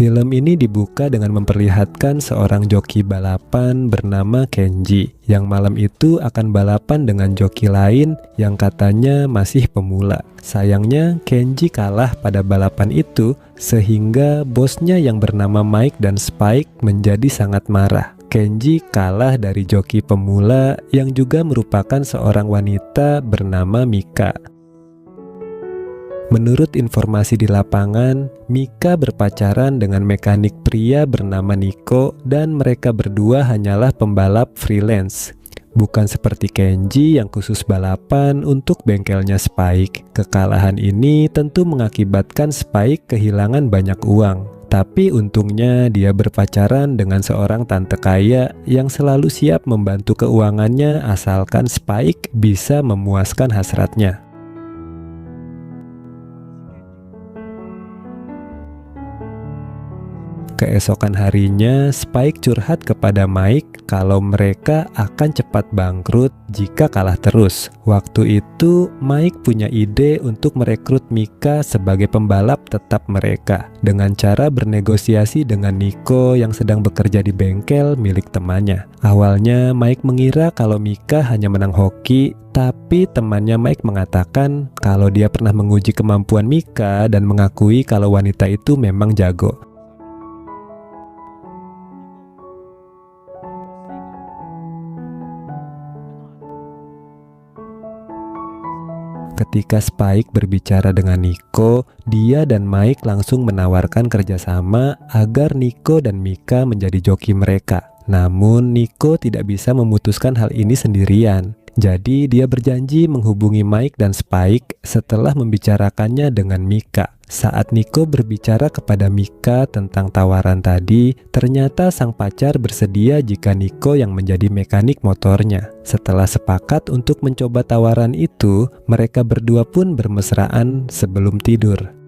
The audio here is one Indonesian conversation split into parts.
Film ini dibuka dengan memperlihatkan seorang joki balapan bernama Kenji yang malam itu akan balapan dengan joki lain yang katanya masih pemula. Sayangnya Kenji kalah pada balapan itu sehingga bosnya yang bernama Mike dan Spike menjadi sangat marah. Kenji kalah dari joki pemula yang juga merupakan seorang wanita bernama Mika. Menurut informasi di lapangan, Mika berpacaran dengan mekanik pria bernama Nico dan mereka berdua hanyalah pembalap freelance. Bukan seperti Kenji yang khusus balapan untuk bengkelnya Spike. Kekalahan ini tentu mengakibatkan Spike kehilangan banyak uang. Tapi untungnya dia berpacaran dengan seorang tante kaya yang selalu siap membantu keuangannya asalkan Spike bisa memuaskan hasratnya. Keesokan harinya, Spike curhat kepada Mike kalau mereka akan cepat bangkrut jika kalah terus. Waktu itu, Mike punya ide untuk merekrut Mika sebagai pembalap tetap mereka dengan cara bernegosiasi dengan Nico yang sedang bekerja di bengkel milik temannya. Awalnya, Mike mengira kalau Mika hanya menang hoki, tapi temannya Mike mengatakan kalau dia pernah menguji kemampuan Mika dan mengakui kalau wanita itu memang jago. Ketika Spike berbicara dengan Nico, dia dan Mike langsung menawarkan kerjasama agar Nico dan Mika menjadi joki mereka. Namun Nico tidak bisa memutuskan hal ini sendirian. Jadi dia berjanji menghubungi Mike dan Spike setelah membicarakannya dengan Mika. Saat Nico berbicara kepada Mika tentang tawaran tadi, ternyata sang pacar bersedia jika Nico yang menjadi mekanik motornya. Setelah sepakat untuk mencoba tawaran itu, mereka berdua pun bermesraan sebelum tidur.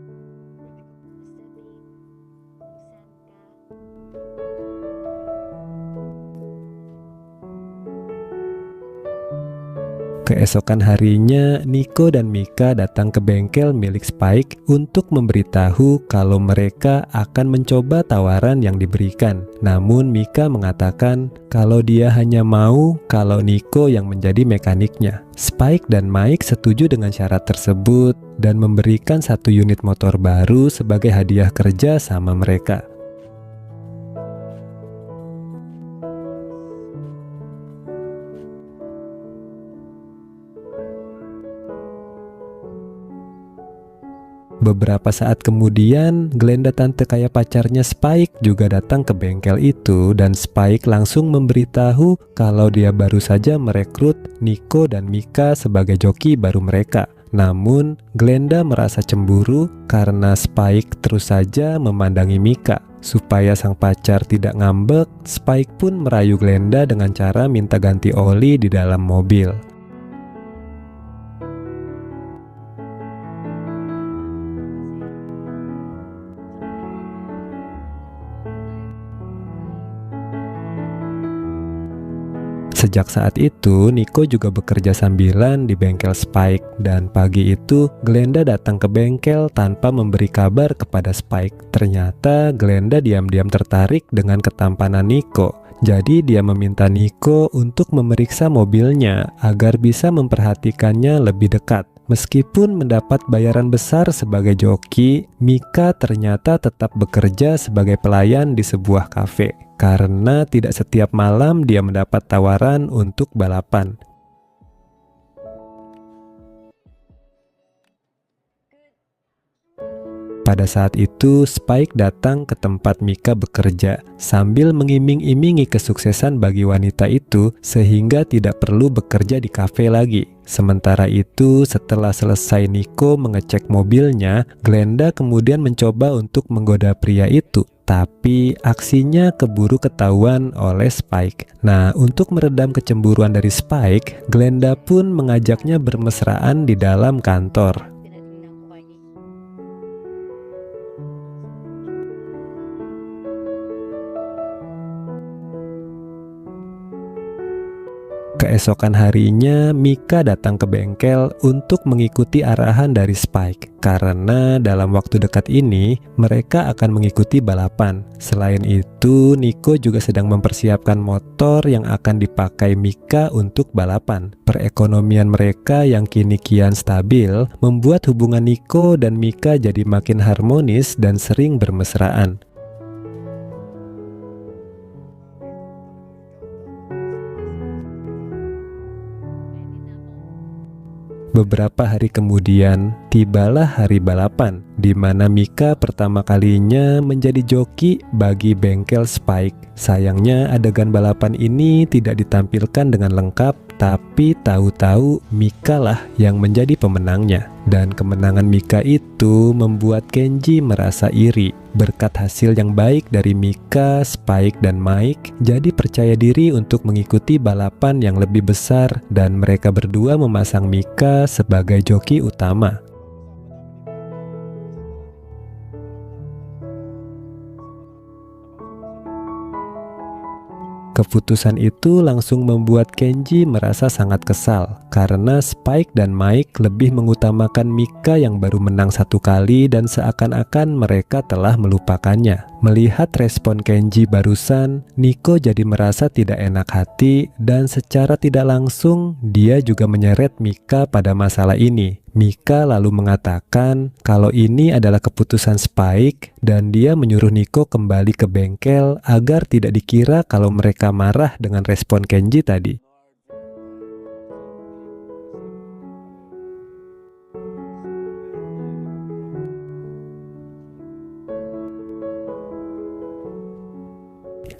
Keesokan harinya, Nico dan Mika datang ke bengkel milik Spike untuk memberitahu kalau mereka akan mencoba tawaran yang diberikan. Namun Mika mengatakan kalau dia hanya mau kalau Nico yang menjadi mekaniknya. Spike dan Mike setuju dengan syarat tersebut dan memberikan 1 unit motor baru sebagai hadiah kerja sama mereka. Beberapa saat kemudian, Glenda tante kaya pacarnya Spike juga datang ke bengkel itu dan Spike langsung memberitahu kalau dia baru saja merekrut Nico dan Mika sebagai joki baru mereka. Namun, Glenda merasa cemburu karena Spike terus saja memandangi Mika. Supaya sang pacar tidak ngambek, Spike pun merayu Glenda dengan cara minta ganti oli di dalam mobil. Sejak saat itu, Nico juga bekerja sambilan di bengkel Spike dan pagi itu Glenda datang ke bengkel tanpa memberi kabar kepada Spike. Ternyata Glenda diam-diam tertarik dengan ketampanan Nico. Jadi dia meminta Nico untuk memeriksa mobilnya agar bisa memperhatikannya lebih dekat. Meskipun mendapat bayaran besar sebagai joki, Mika ternyata tetap bekerja sebagai pelayan di sebuah kafe. Karena tidak setiap malam dia mendapat tawaran untuk balapan. Pada saat itu, Spike datang ke tempat Mika bekerja sambil mengiming-imingi kesuksesan bagi wanita itu sehingga tidak perlu bekerja di kafe lagi. Sementara itu, setelah selesai Nico mengecek mobilnya, Glenda kemudian mencoba untuk menggoda pria itu. Tapi aksinya keburu ketahuan oleh Spike. Nah, untuk meredam kecemburuan dari Spike, Glenda pun mengajaknya bermesraan di dalam kantor. Keesokan harinya, Mika datang ke bengkel untuk mengikuti arahan dari Spike. Karena dalam waktu dekat ini, mereka akan mengikuti balapan. Selain itu, Nico juga sedang mempersiapkan motor yang akan dipakai Mika untuk balapan. Perekonomian mereka yang kini kian stabil membuat hubungan Nico dan Mika jadi makin harmonis dan sering bermesraan. Beberapa hari kemudian, tibalah hari balapan, di mana Mika pertama kalinya menjadi joki bagi bengkel Spike. Sayangnya adegan balapan ini tidak ditampilkan dengan lengkap, tapi tahu-tahu Mika lah yang menjadi pemenangnya. Dan kemenangan Mika itu membuat Kenji merasa iri. Berkat hasil yang baik dari Mika, Spike, dan Mike, jadi percaya diri untuk mengikuti balapan yang lebih besar, dan mereka berdua memasang Mika sebagai joki utama. Keputusan itu langsung membuat Kenji merasa sangat kesal karena Spike dan Mike lebih mengutamakan Mika yang baru menang satu kali dan seakan-akan mereka telah melupakannya. Melihat respon Kenji barusan, Nico jadi merasa tidak enak hati dan secara tidak langsung dia juga menyeret Mika pada masalah ini. Mika lalu mengatakan kalau ini adalah keputusan Spike dan dia menyuruh Nico kembali ke bengkel agar tidak dikira kalau mereka marah dengan respon Kenji tadi.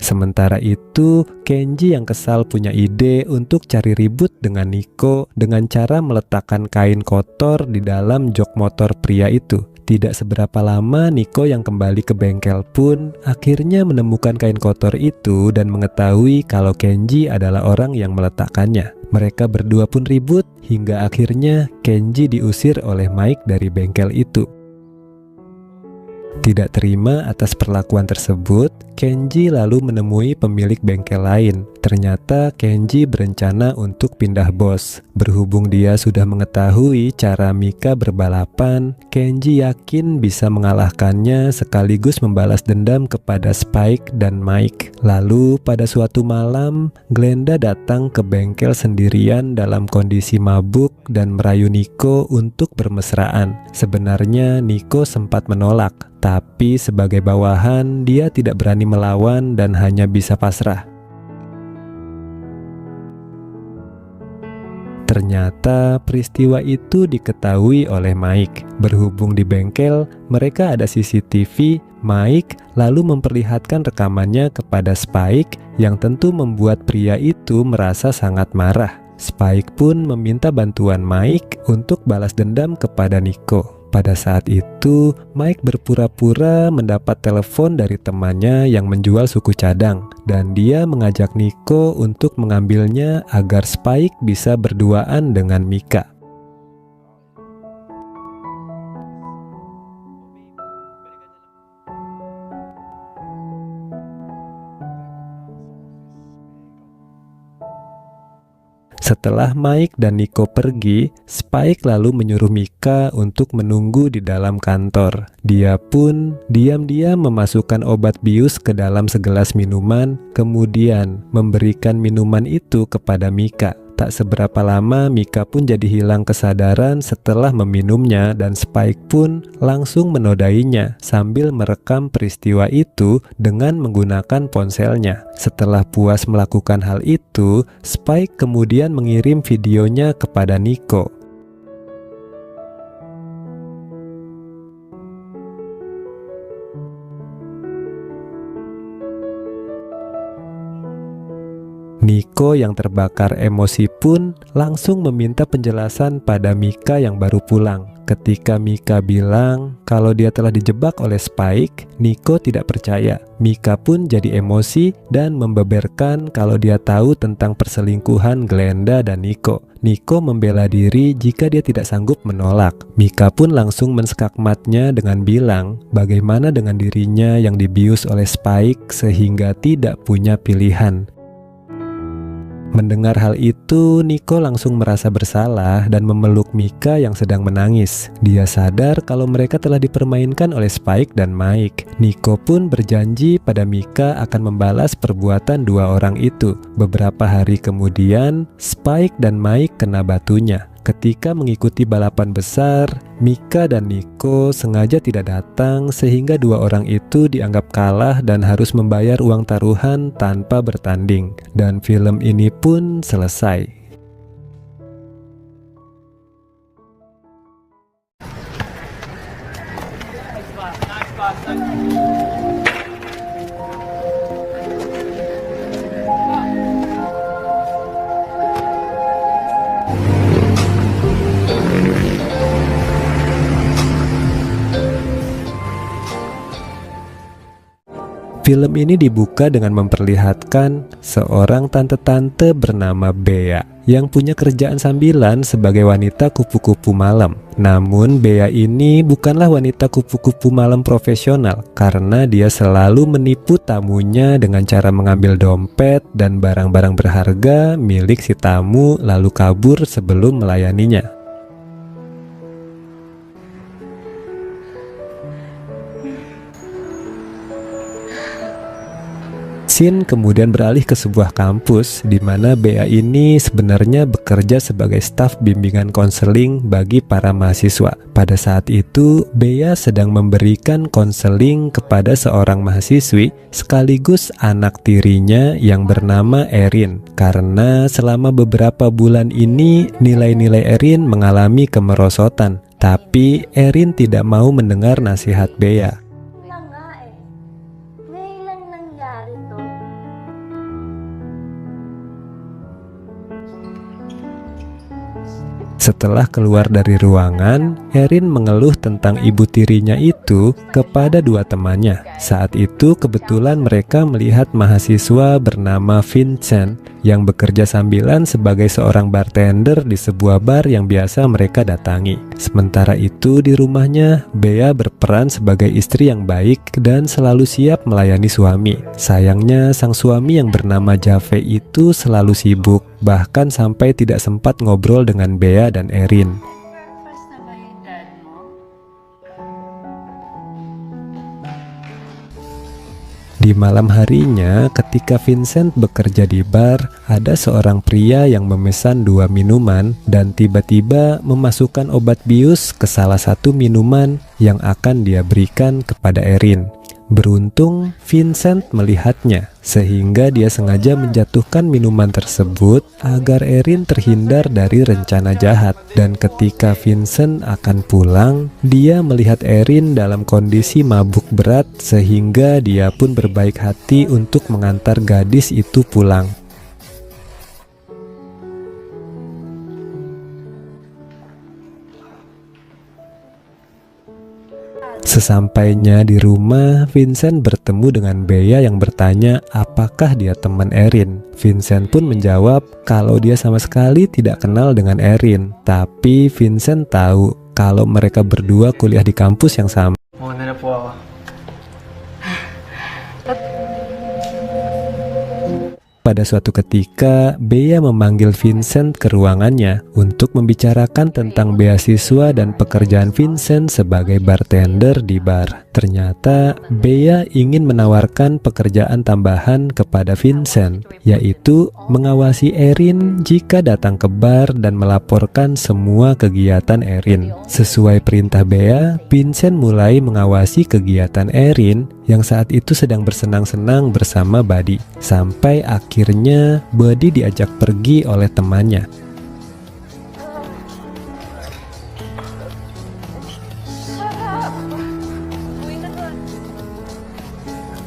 Sementara itu, Kenji yang kesal punya ide untuk cari ribut dengan Nico dengan cara meletakkan kain kotor di dalam jok motor pria itu. Tidak seberapa lama, Nico yang kembali ke bengkel pun akhirnya menemukan kain kotor itu dan mengetahui kalau Kenji adalah orang yang meletakkannya. Mereka berdua pun ribut hingga akhirnya Kenji diusir oleh Mike dari bengkel itu. Tidak terima atas perlakuan tersebut, Kenji lalu menemui pemilik bengkel lain. Ternyata Kenji berencana untuk pindah bos. Berhubung dia sudah mengetahui cara Mika berbalapan, Kenji yakin bisa mengalahkannya sekaligus membalas dendam kepada Spike dan Mike. Lalu pada suatu malam, Glenda datang ke bengkel sendirian dalam kondisi mabuk dan merayu Nico untuk bermesraan. Sebenarnya Nico sempat menolak, tapi sebagai bawahan dia tidak berani melawan dan hanya bisa pasrah. Ternyata peristiwa itu diketahui oleh Mike. Berhubung di bengkel mereka ada CCTV, Mike lalu memperlihatkan rekamannya kepada Spike yang tentu membuat pria itu merasa sangat marah. Spike pun meminta bantuan Mike untuk balas dendam kepada Nico. Pada saat itu, Mike berpura-pura mendapat telepon dari temannya yang menjual suku cadang dan dia mengajak Nico untuk mengambilnya agar Spike bisa berduaan dengan Mika. Setelah Mike dan Nico pergi, Spike lalu menyuruh Mika untuk menunggu di dalam kantor. Dia pun diam-diam memasukkan obat bius ke dalam segelas minuman, kemudian memberikan minuman itu kepada Mika. Tak seberapa lama Mika pun jadi hilang kesadaran setelah meminumnya dan Spike pun langsung menodainya sambil merekam peristiwa itu dengan menggunakan ponselnya. Setelah puas melakukan hal itu, Spike kemudian mengirim videonya kepada Nico. Nico yang terbakar emosi pun langsung meminta penjelasan pada Mika yang baru pulang. Ketika Mika bilang kalau dia telah dijebak oleh Spike, Nico tidak percaya. Mika pun jadi emosi dan membeberkan kalau dia tahu tentang perselingkuhan Glenda dan Nico. Nico membela diri jika dia tidak sanggup menolak. Mika pun langsung menskakmatnya dengan bilang bagaimana dengan dirinya yang dibius oleh Spike sehingga tidak punya pilihan. Mendengar hal itu, Nico langsung merasa bersalah dan memeluk Mika yang sedang menangis. Dia sadar kalau mereka telah dipermainkan oleh Spike dan Mike. Nico pun berjanji pada Mika akan membalas perbuatan dua orang itu. Beberapa hari kemudian, Spike dan Mike kena batunya. Ketika mengikuti balapan besar, Mika dan Nico sengaja tidak datang sehingga dua orang itu dianggap kalah dan harus membayar uang taruhan tanpa bertanding. Dan film ini pun selesai. Film ini dibuka dengan memperlihatkan seorang tante-tante bernama Bea yang punya kerjaan sambilan sebagai wanita kupu-kupu malam. Namun Bea ini bukanlah wanita kupu-kupu malam profesional karena dia selalu menipu tamunya dengan cara mengambil dompet dan barang-barang berharga milik si tamu lalu kabur sebelum melayaninya. Scene kemudian beralih ke sebuah kampus di mana Bea ini sebenarnya bekerja sebagai staf bimbingan konseling bagi para mahasiswa. Pada saat itu, Bea sedang memberikan konseling kepada seorang mahasiswi sekaligus anak tirinya yang bernama Erin. Karena selama beberapa bulan ini nilai-nilai Erin mengalami kemerosotan, tapi Erin tidak mau mendengar nasihat Bea. Setelah keluar dari ruangan, Erin mengeluh tentang ibu tirinya itu kepada dua temannya. Saat itu kebetulan mereka melihat mahasiswa bernama Vincent yang bekerja sambilan sebagai seorang bartender di sebuah bar yang biasa mereka datangi. Sementara itu di rumahnya, Bea berperan sebagai istri yang baik dan selalu siap melayani suami. Sayangnya sang suami yang bernama Jave itu selalu sibuk, bahkan sampai tidak sempat ngobrol dengan Bea dan Erin. Di malam harinya, ketika Vincent bekerja di bar, ada seorang pria yang memesan 2 minuman dan tiba-tiba memasukkan obat bius ke salah satu minuman yang akan dia berikan kepada Erin. Beruntung Vincent melihatnya, sehingga dia sengaja menjatuhkan minuman tersebut agar Erin terhindar dari rencana jahat. Dan ketika Vincent akan pulang, dia melihat Erin dalam kondisi mabuk berat sehingga dia pun berbaik hati untuk mengantar gadis itu pulang. Sesampainya di rumah, Vincent bertemu dengan Bea yang bertanya apakah dia teman Erin. Vincent pun menjawab kalau dia sama sekali tidak kenal dengan Erin. Tapi Vincent tahu kalau mereka berdua kuliah di kampus yang sama. Muna na po ako. Pada suatu ketika, Bea memanggil Vincent ke ruangannya untuk membicarakan tentang beasiswa dan pekerjaan Vincent sebagai bartender di bar. Ternyata, Bea ingin menawarkan pekerjaan tambahan kepada Vincent, yaitu mengawasi Erin jika datang ke bar dan melaporkan semua kegiatan Erin. Sesuai perintah Bea, Vincent mulai mengawasi kegiatan Erin yang saat itu sedang bersenang-senang bersama Buddy. Sampai akhirnya Buddy diajak pergi oleh temannya.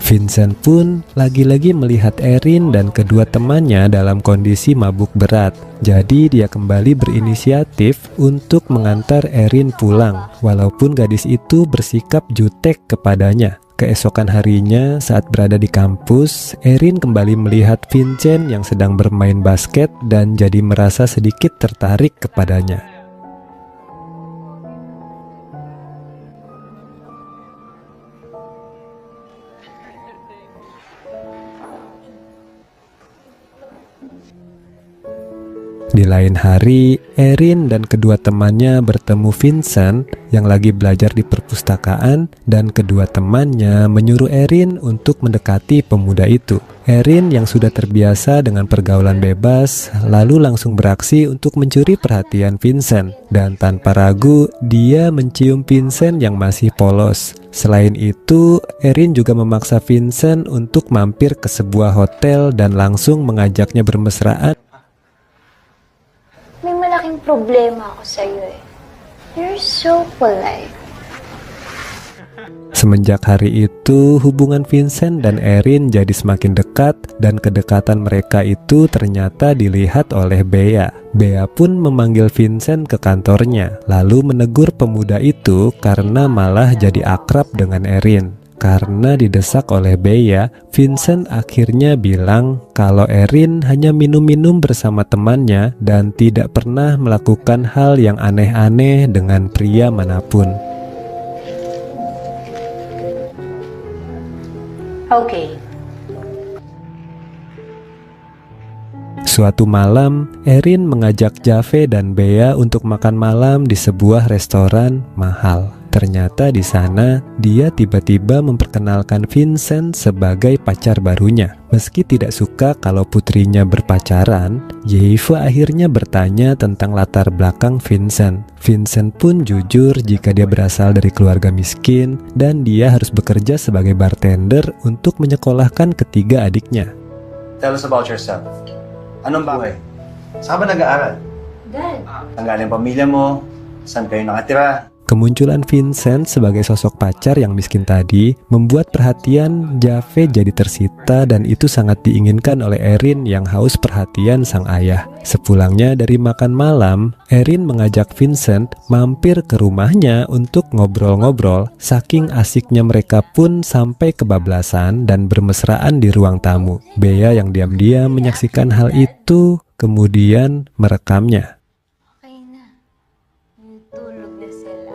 Vincent pun lagi-lagi melihat Erin dan kedua temannya dalam kondisi mabuk berat. Jadi dia kembali berinisiatif untuk mengantar Erin pulang, walaupun gadis itu bersikap jutek kepadanya. Keesokan harinya saat berada di kampus, Erin kembali melihat Vincent yang sedang bermain basket dan jadi merasa sedikit tertarik kepadanya. Di lain hari, Erin dan kedua temannya bertemu Vincent yang lagi belajar di perpustakaan dan kedua temannya menyuruh Erin untuk mendekati pemuda itu. Erin yang sudah terbiasa dengan pergaulan bebas lalu langsung beraksi untuk mencuri perhatian Vincent dan tanpa ragu dia mencium Vincent yang masih polos. Selain itu, Erin juga memaksa Vincent untuk mampir ke sebuah hotel dan langsung mengajaknya bermesraan. May malaking problema ako sa'yo eh. You're so polite. Semenjak hari itu, hubungan Vincent dan Erin jadi semakin dekat dan kedekatan mereka itu ternyata dilihat oleh Bea. Bea pun memanggil Vincent ke kantornya, lalu menegur pemuda itu karena malah jadi akrab dengan Erin. Karena didesak oleh Bea, Vincent akhirnya bilang kalau Erin hanya minum-minum bersama temannya dan tidak pernah melakukan hal yang aneh-aneh dengan pria manapun. Okay. Suatu malam, Erin mengajak Jave dan Bea untuk makan malam di sebuah restoran mahal. Ternyata di sana, dia tiba-tiba memperkenalkan Vincent sebagai pacar barunya. Meski tidak suka kalau putrinya berpacaran, Jave akhirnya bertanya tentang latar belakang Vincent. Vincent pun jujur jika dia berasal dari keluarga miskin dan dia harus bekerja sebagai bartender untuk menyekolahkan ketiga adiknya. Tell us about yourself. Anong buhay? Saan ba nag-aaral? Dad. Ang galing pamilya mo? Saan kayo nakatira? Kemunculan Vincent sebagai sosok pacar yang miskin tadi membuat perhatian Jave jadi tersita dan itu sangat diinginkan oleh Erin yang haus perhatian sang ayah. Sepulangnya dari makan malam, Erin mengajak Vincent mampir ke rumahnya untuk ngobrol-ngobrol. Saking asiknya mereka pun sampai kebablasan dan bermesraan di ruang tamu. Bea yang diam-diam menyaksikan hal itu kemudian merekamnya. Okay na. Tulog na sila.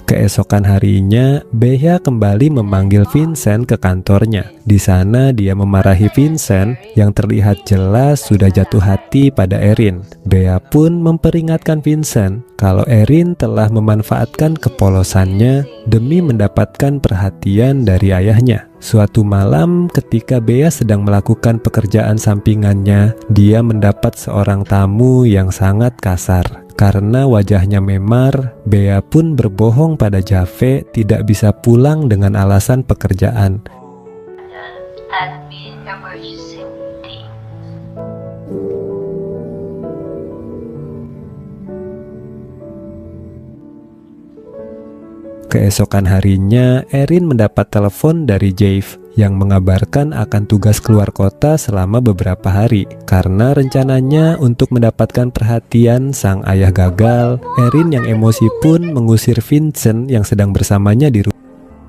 Keesokan harinya, Bea kembali memanggil Vincent ke kantornya. Di sana dia memarahi Vincent yang terlihat jelas sudah jatuh hati pada Erin. Bea pun memperingatkan Vincent kalau Erin telah memanfaatkan kepolosannya demi mendapatkan perhatian dari ayahnya. Suatu malam ketika Bea sedang melakukan pekerjaan sampingannya, dia mendapat seorang tamu yang sangat kasar. Karena wajahnya memar, Bea pun berbohong pada Jave tidak bisa pulang dengan alasan pekerjaan. Admin emergency meeting. Keesokan harinya, Erin mendapat telepon dari Jave yang mengabarkan akan tugas keluar kota selama beberapa hari. Karena rencananya untuk mendapatkan perhatian sang ayah gagal, Erin yang emosi pun mengusir Vincent yang sedang bersamanya di rumah.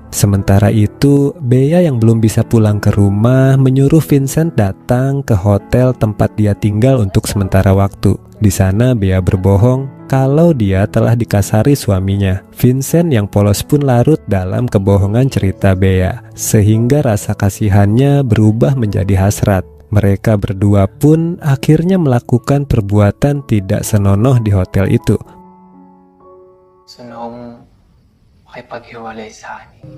Sementara itu, Bea yang belum bisa pulang ke rumah menyuruh Vincent datang ke hotel tempat dia tinggal untuk sementara waktu. Di sana Bea berbohong kalau dia telah dikasari suaminya. Vincent yang polos pun larut dalam kebohongan cerita Bea, sehingga rasa kasihannya berubah menjadi hasrat. Mereka berdua pun akhirnya melakukan perbuatan tidak senonoh di hotel itu. Gusto na akong makipaghiwalay sa akin.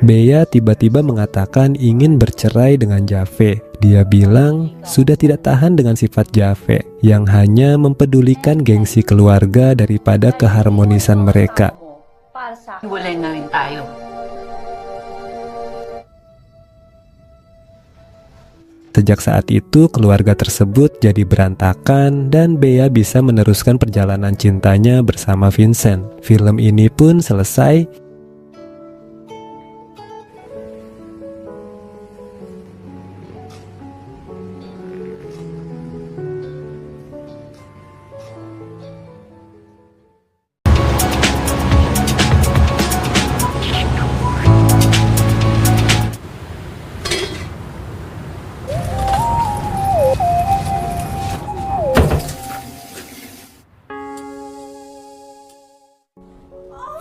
Bea tiba-tiba mengatakan ingin bercerai dengan Jave. Dia bilang sudah tidak tahan dengan sifat Jave yang hanya mempedulikan gengsi keluarga daripada keharmonisan mereka. Para sa Hiwalay na rin tayo. Sejak saat itu keluarga tersebut jadi berantakan dan Bea bisa meneruskan perjalanan cintanya bersama Vincent. Film ini pun selesai.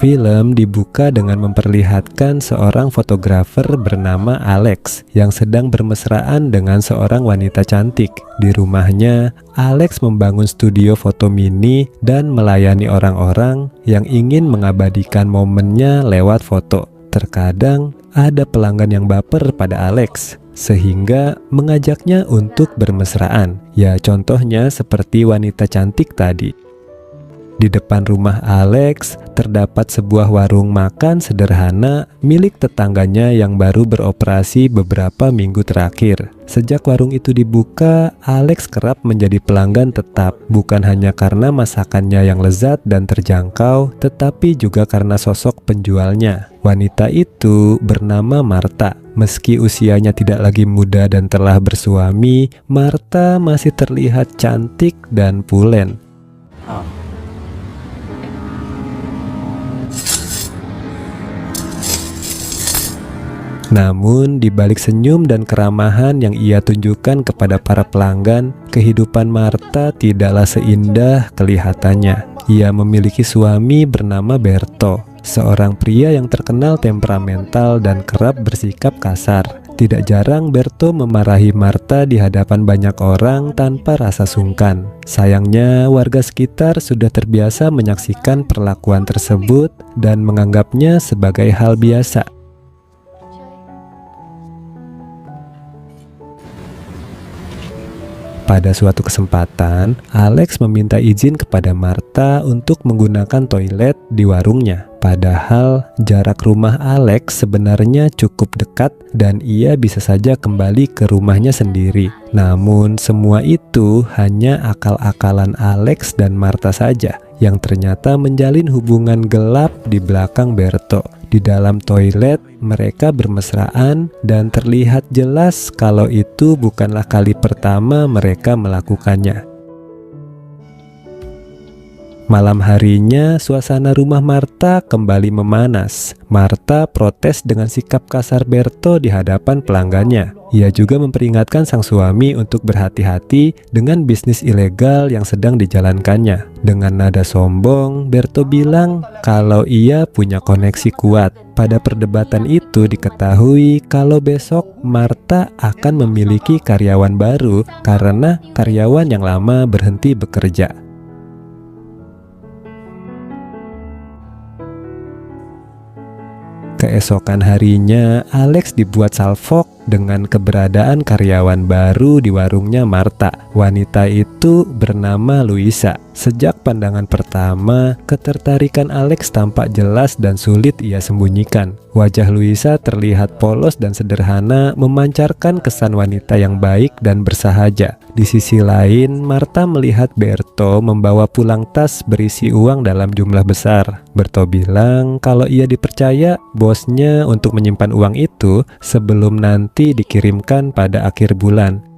Film dibuka dengan memperlihatkan seorang fotografer bernama Alex yang sedang bermesraan dengan seorang wanita cantik. Di rumahnya, Alex membangun studio foto mini dan melayani orang-orang yang ingin mengabadikan momennya lewat foto. Terkadang ada pelanggan yang baper pada Alex, sehingga mengajaknya untuk bermesraan. Ya, contohnya seperti wanita cantik tadi. Di depan rumah Alex terdapat sebuah warung makan sederhana milik tetangganya yang baru beroperasi beberapa minggu terakhir. Sejak warung itu dibuka, Alex kerap menjadi pelanggan tetap, bukan hanya karena masakannya yang lezat dan terjangkau, tetapi juga karena sosok penjualnya. Wanita itu bernama Marta. Meski usianya tidak lagi muda dan telah bersuami, Marta masih terlihat cantik dan pulen. Namun, di balik senyum dan keramahan yang ia tunjukkan kepada para pelanggan, kehidupan Marta tidaklah seindah kelihatannya. Ia memiliki suami bernama Berto, seorang pria yang terkenal temperamental dan kerap bersikap kasar. Tidak jarang Berto memarahi Marta di hadapan banyak orang tanpa rasa sungkan. Sayangnya, warga sekitar sudah terbiasa menyaksikan perlakuan tersebut dan menganggapnya sebagai hal biasa. Pada suatu kesempatan, Alex meminta izin kepada Marta untuk menggunakan toilet di warungnya. Padahal jarak rumah Alex sebenarnya cukup dekat dan ia bisa saja kembali ke rumahnya sendiri. Namun semua itu hanya akal-akalan Alex dan Marta saja yang ternyata menjalin hubungan gelap di belakang Berto. Di dalam toilet, mereka bermesraan dan terlihat jelas kalau itu bukanlah kali pertama mereka melakukannya. Malam harinya, suasana rumah Marta kembali memanas. Marta protes dengan sikap kasar Berto di hadapan pelanggannya. Ia juga memperingatkan sang suami untuk berhati-hati dengan bisnis ilegal yang sedang dijalankannya. Dengan nada sombong, Berto bilang kalau ia punya koneksi kuat. Pada perdebatan itu diketahui kalau besok Marta akan memiliki karyawan baru karena karyawan yang lama berhenti bekerja. Keesokan harinya, Alex dibuat salfok dengan keberadaan karyawan baru di warungnya Marta. Wanita itu bernama Luisa. Sejak pandangan pertama, ketertarikan Alex tampak jelas dan sulit ia sembunyikan. Wajah Luisa terlihat polos dan sederhana, memancarkan kesan wanita yang baik dan bersahaja. Di sisi lain, Marta melihat Berto membawa pulang tas berisi uang dalam jumlah besar. Berto bilang kalau ia dipercaya bosnya untuk menyimpan uang itu sebelum nanti dikirimkan pada akhir bulan.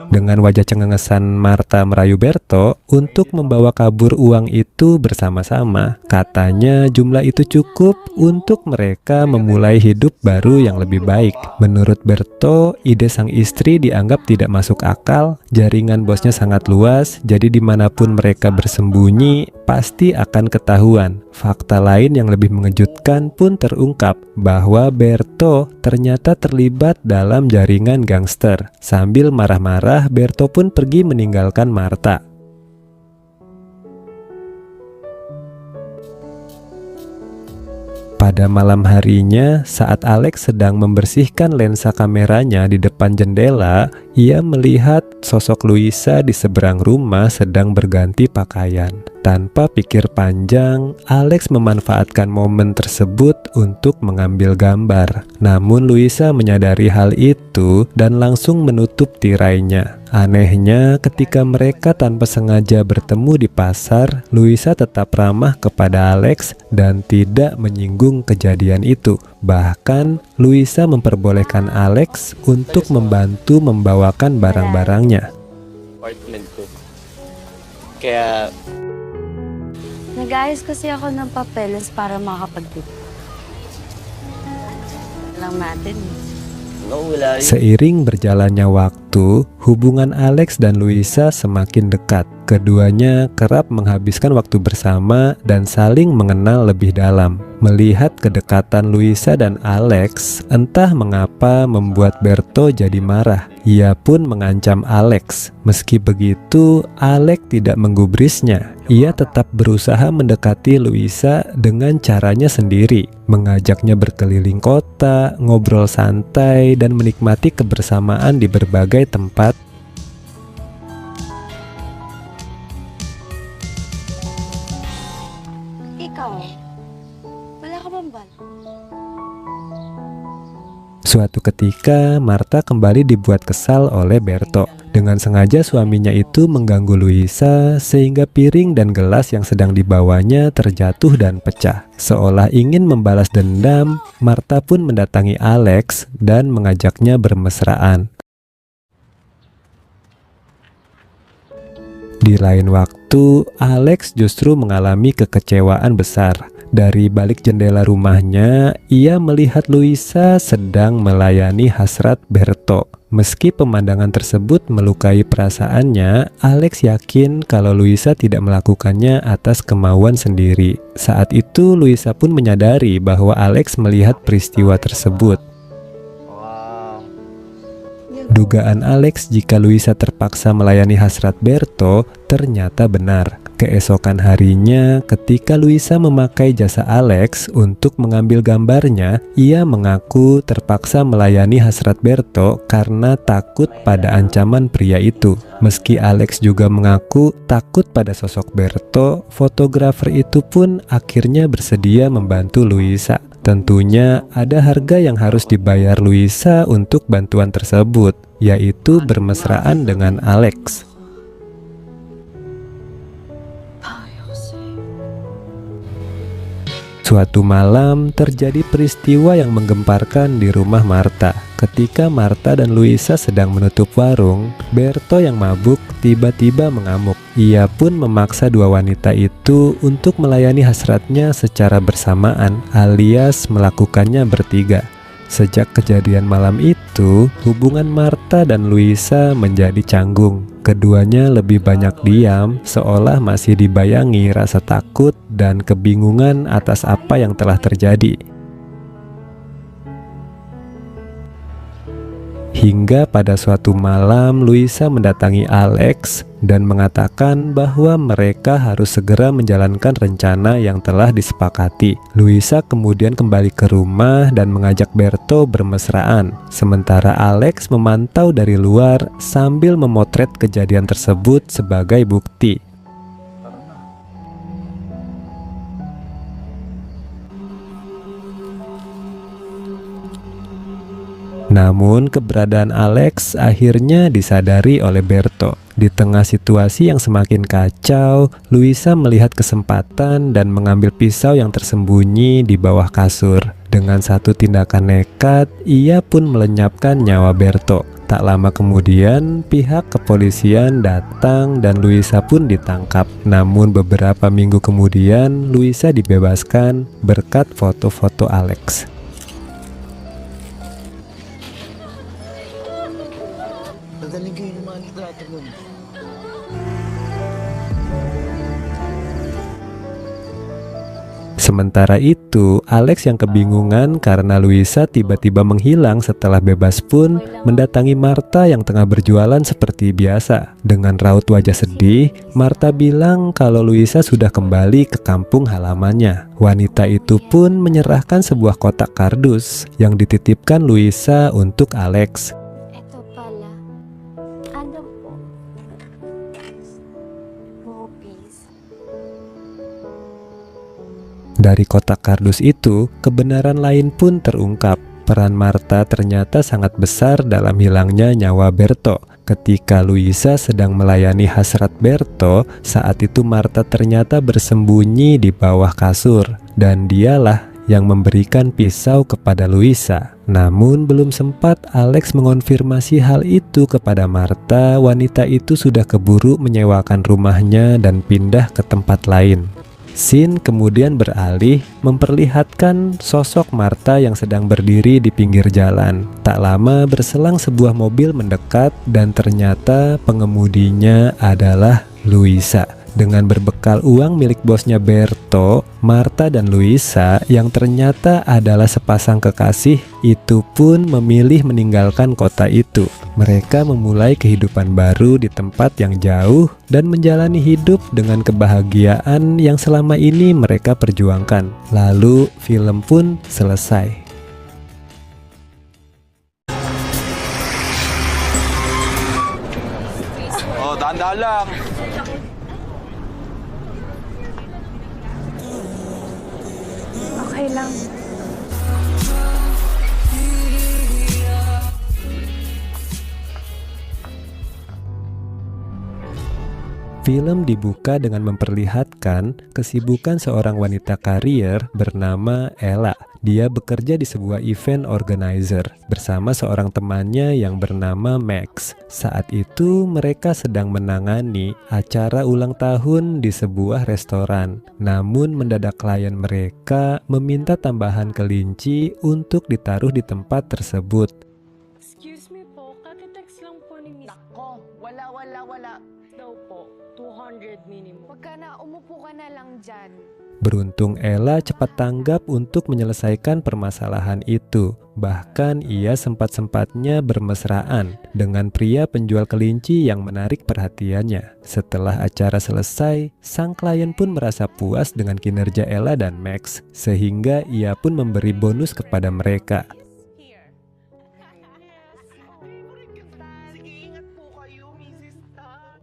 Dengan wajah cengengesan, Marta merayu Berto untuk membawa kabur uang itu bersama-sama. Katanya jumlah itu cukup untuk mereka memulai hidup baru yang lebih baik. Menurut Berto, ide sang istri dianggap tidak masuk akal. Jaringan bosnya sangat luas, jadi dimanapun mereka bersembunyi pasti akan ketahuan. Fakta lain yang lebih mengejutkan pun terungkap bahwa Berto ternyata terlibat dalam jaringan gangster. Sambil marah-marah, Berto pun pergi meninggalkan Marta. Pada malam harinya, saat Alex sedang membersihkan lensa kameranya di depan jendela, ia melihat sosok Luisa di seberang rumah sedang berganti pakaian. Tanpa pikir panjang, Alex memanfaatkan momen tersebut untuk mengambil gambar. Namun Luisa menyadari hal itu dan langsung menutup tirainya. Anehnya, ketika mereka tanpa sengaja bertemu di pasar, Luisa tetap ramah kepada Alex dan tidak menyinggung kejadian itu. Bahkan, Luisa memperbolehkan Alex untuk membantu membawakan barang-barangnya. Apartment ko. Kaya Nag-ayos kasi ako ng papeles para makapag-dito. Lang natin. wala yun. Seiring berjalannya waktu, hubungan Alex dan Luisa semakin dekat. Keduanya kerap menghabiskan waktu bersama dan saling mengenal lebih dalam. Melihat kedekatan Luisa dan Alex, entah mengapa membuat Berto jadi marah. Ia pun mengancam Alex. Meski begitu, Alex tidak menggubrisnya. Ia tetap berusaha mendekati Luisa dengan caranya sendiri, mengajaknya berkeliling kota, ngobrol santai, dan menikmati kebersamaan di berbagai tempat. Ikaw, wala ka bang bal? Suatu ketika, Marta kembali dibuat kesal oleh Berto. Dengan sengaja suaminya itu mengganggu Luisa sehingga piring dan gelas yang sedang dibawanya terjatuh dan pecah. Seolah ingin membalas dendam, Marta pun mendatangi Alex dan mengajaknya bermesraan. Di lain waktu, Alex justru mengalami kekecewaan besar. Dari balik jendela rumahnya, ia melihat Luisa sedang melayani hasrat Berto. Meski pemandangan tersebut melukai perasaannya, Alex yakin kalau Luisa tidak melakukannya atas kemauan sendiri. Saat itu, Luisa pun menyadari bahwa Alex melihat peristiwa tersebut. Dugaan Alex jika Luisa terpaksa melayani hasrat Berto ternyata benar. Keesokan harinya, ketika Luisa memakai jasa Alex untuk mengambil gambarnya, ia mengaku terpaksa melayani hasrat Berto karena takut pada ancaman pria itu. Meski Alex juga mengaku takut pada sosok Berto, fotografer itu pun akhirnya bersedia membantu Luisa. Tentunya ada harga yang harus dibayar Luisa untuk bantuan tersebut, yaitu bermesraan dengan Alex. Suatu malam terjadi peristiwa yang menggemparkan di rumah Marta. Ketika Marta dan Luisa sedang menutup warung, Berto yang mabuk tiba-tiba mengamuk. Ia pun memaksa dua wanita itu untuk melayani hasratnya secara bersamaan, alias melakukannya bertiga. Sejak kejadian malam itu, hubungan Marta dan Luisa menjadi canggung. Keduanya lebih banyak diam, seolah masih dibayangi rasa takut dan kebingungan atas apa yang telah terjadi. Hingga pada suatu malam, Luisa mendatangi Alex dan mengatakan bahwa mereka harus segera menjalankan rencana yang telah disepakati. Luisa kemudian kembali ke rumah dan mengajak Berto bermesraan. Sementara Alex memantau dari luar sambil memotret kejadian tersebut sebagai bukti. Namun keberadaan Alex akhirnya disadari oleh Berto. Di tengah situasi yang semakin kacau, Luisa melihat kesempatan dan mengambil pisau yang tersembunyi di bawah kasur. Dengan satu tindakan nekat, ia pun melenyapkan nyawa Berto. Tak lama kemudian, pihak kepolisian datang dan Luisa pun ditangkap. Namun beberapa minggu kemudian, Luisa dibebaskan berkat foto-foto Alex. Sementara itu, Alex yang kebingungan karena Luisa tiba-tiba menghilang setelah bebas pun mendatangi Marta yang tengah berjualan seperti biasa. Dengan raut wajah sedih, Marta bilang kalau Luisa sudah kembali ke kampung halamannya. Wanita itu pun menyerahkan sebuah kotak kardus yang dititipkan Luisa untuk Alex. Ito pala. Ano po? Rupees. Dari kotak kardus itu, kebenaran lain pun terungkap. Peran Marta ternyata sangat besar dalam hilangnya nyawa Berto. Ketika Luisa sedang melayani hasrat Berto, saat itu Marta ternyata bersembunyi di bawah kasur. Dan dialah yang memberikan pisau kepada Luisa. Namun belum sempat Alex mengonfirmasi hal itu kepada Marta, wanita itu sudah keburu menyewakan rumahnya dan pindah ke tempat lain. Scene kemudian beralih memperlihatkan sosok Martha yang sedang berdiri di pinggir jalan. Tak lama berselang sebuah mobil mendekat dan ternyata pengemudinya adalah Luisa. Dengan berbekal uang milik bosnya Berto, Martha dan Luisa yang ternyata adalah sepasang kekasih itu pun memilih meninggalkan kota itu. Mereka memulai kehidupan baru di tempat yang jauh dan menjalani hidup dengan kebahagiaan yang selama ini mereka perjuangkan. Lalu film pun selesai. Oh, dahan-dahan lang. Okay lang. Film dibuka dengan memperlihatkan kesibukan seorang wanita karier bernama Ella. Dia bekerja di sebuah event organizer bersama seorang temannya yang bernama Max. Saat itu mereka sedang menangani acara ulang tahun di sebuah restoran. Namun mendadak klien mereka meminta tambahan kelinci untuk ditaruh di tempat tersebut. Excuse me po, kakitext lang po ni Miss. Nako, wala. Daw po, 200 minimum. Huwag ka na, umupo ka na lang dyan. Beruntung Ella cepat tanggap untuk menyelesaikan permasalahan itu. Bahkan ia sempat-sempatnya bermesraan dengan pria penjual kelinci yang menarik perhatiannya. Setelah acara selesai, sang klien pun merasa puas dengan kinerja Ella dan Max, sehingga ia pun memberi bonus kepada mereka. Here. Favorite kita. Sige, ingat po kayo, Mrs. Tan.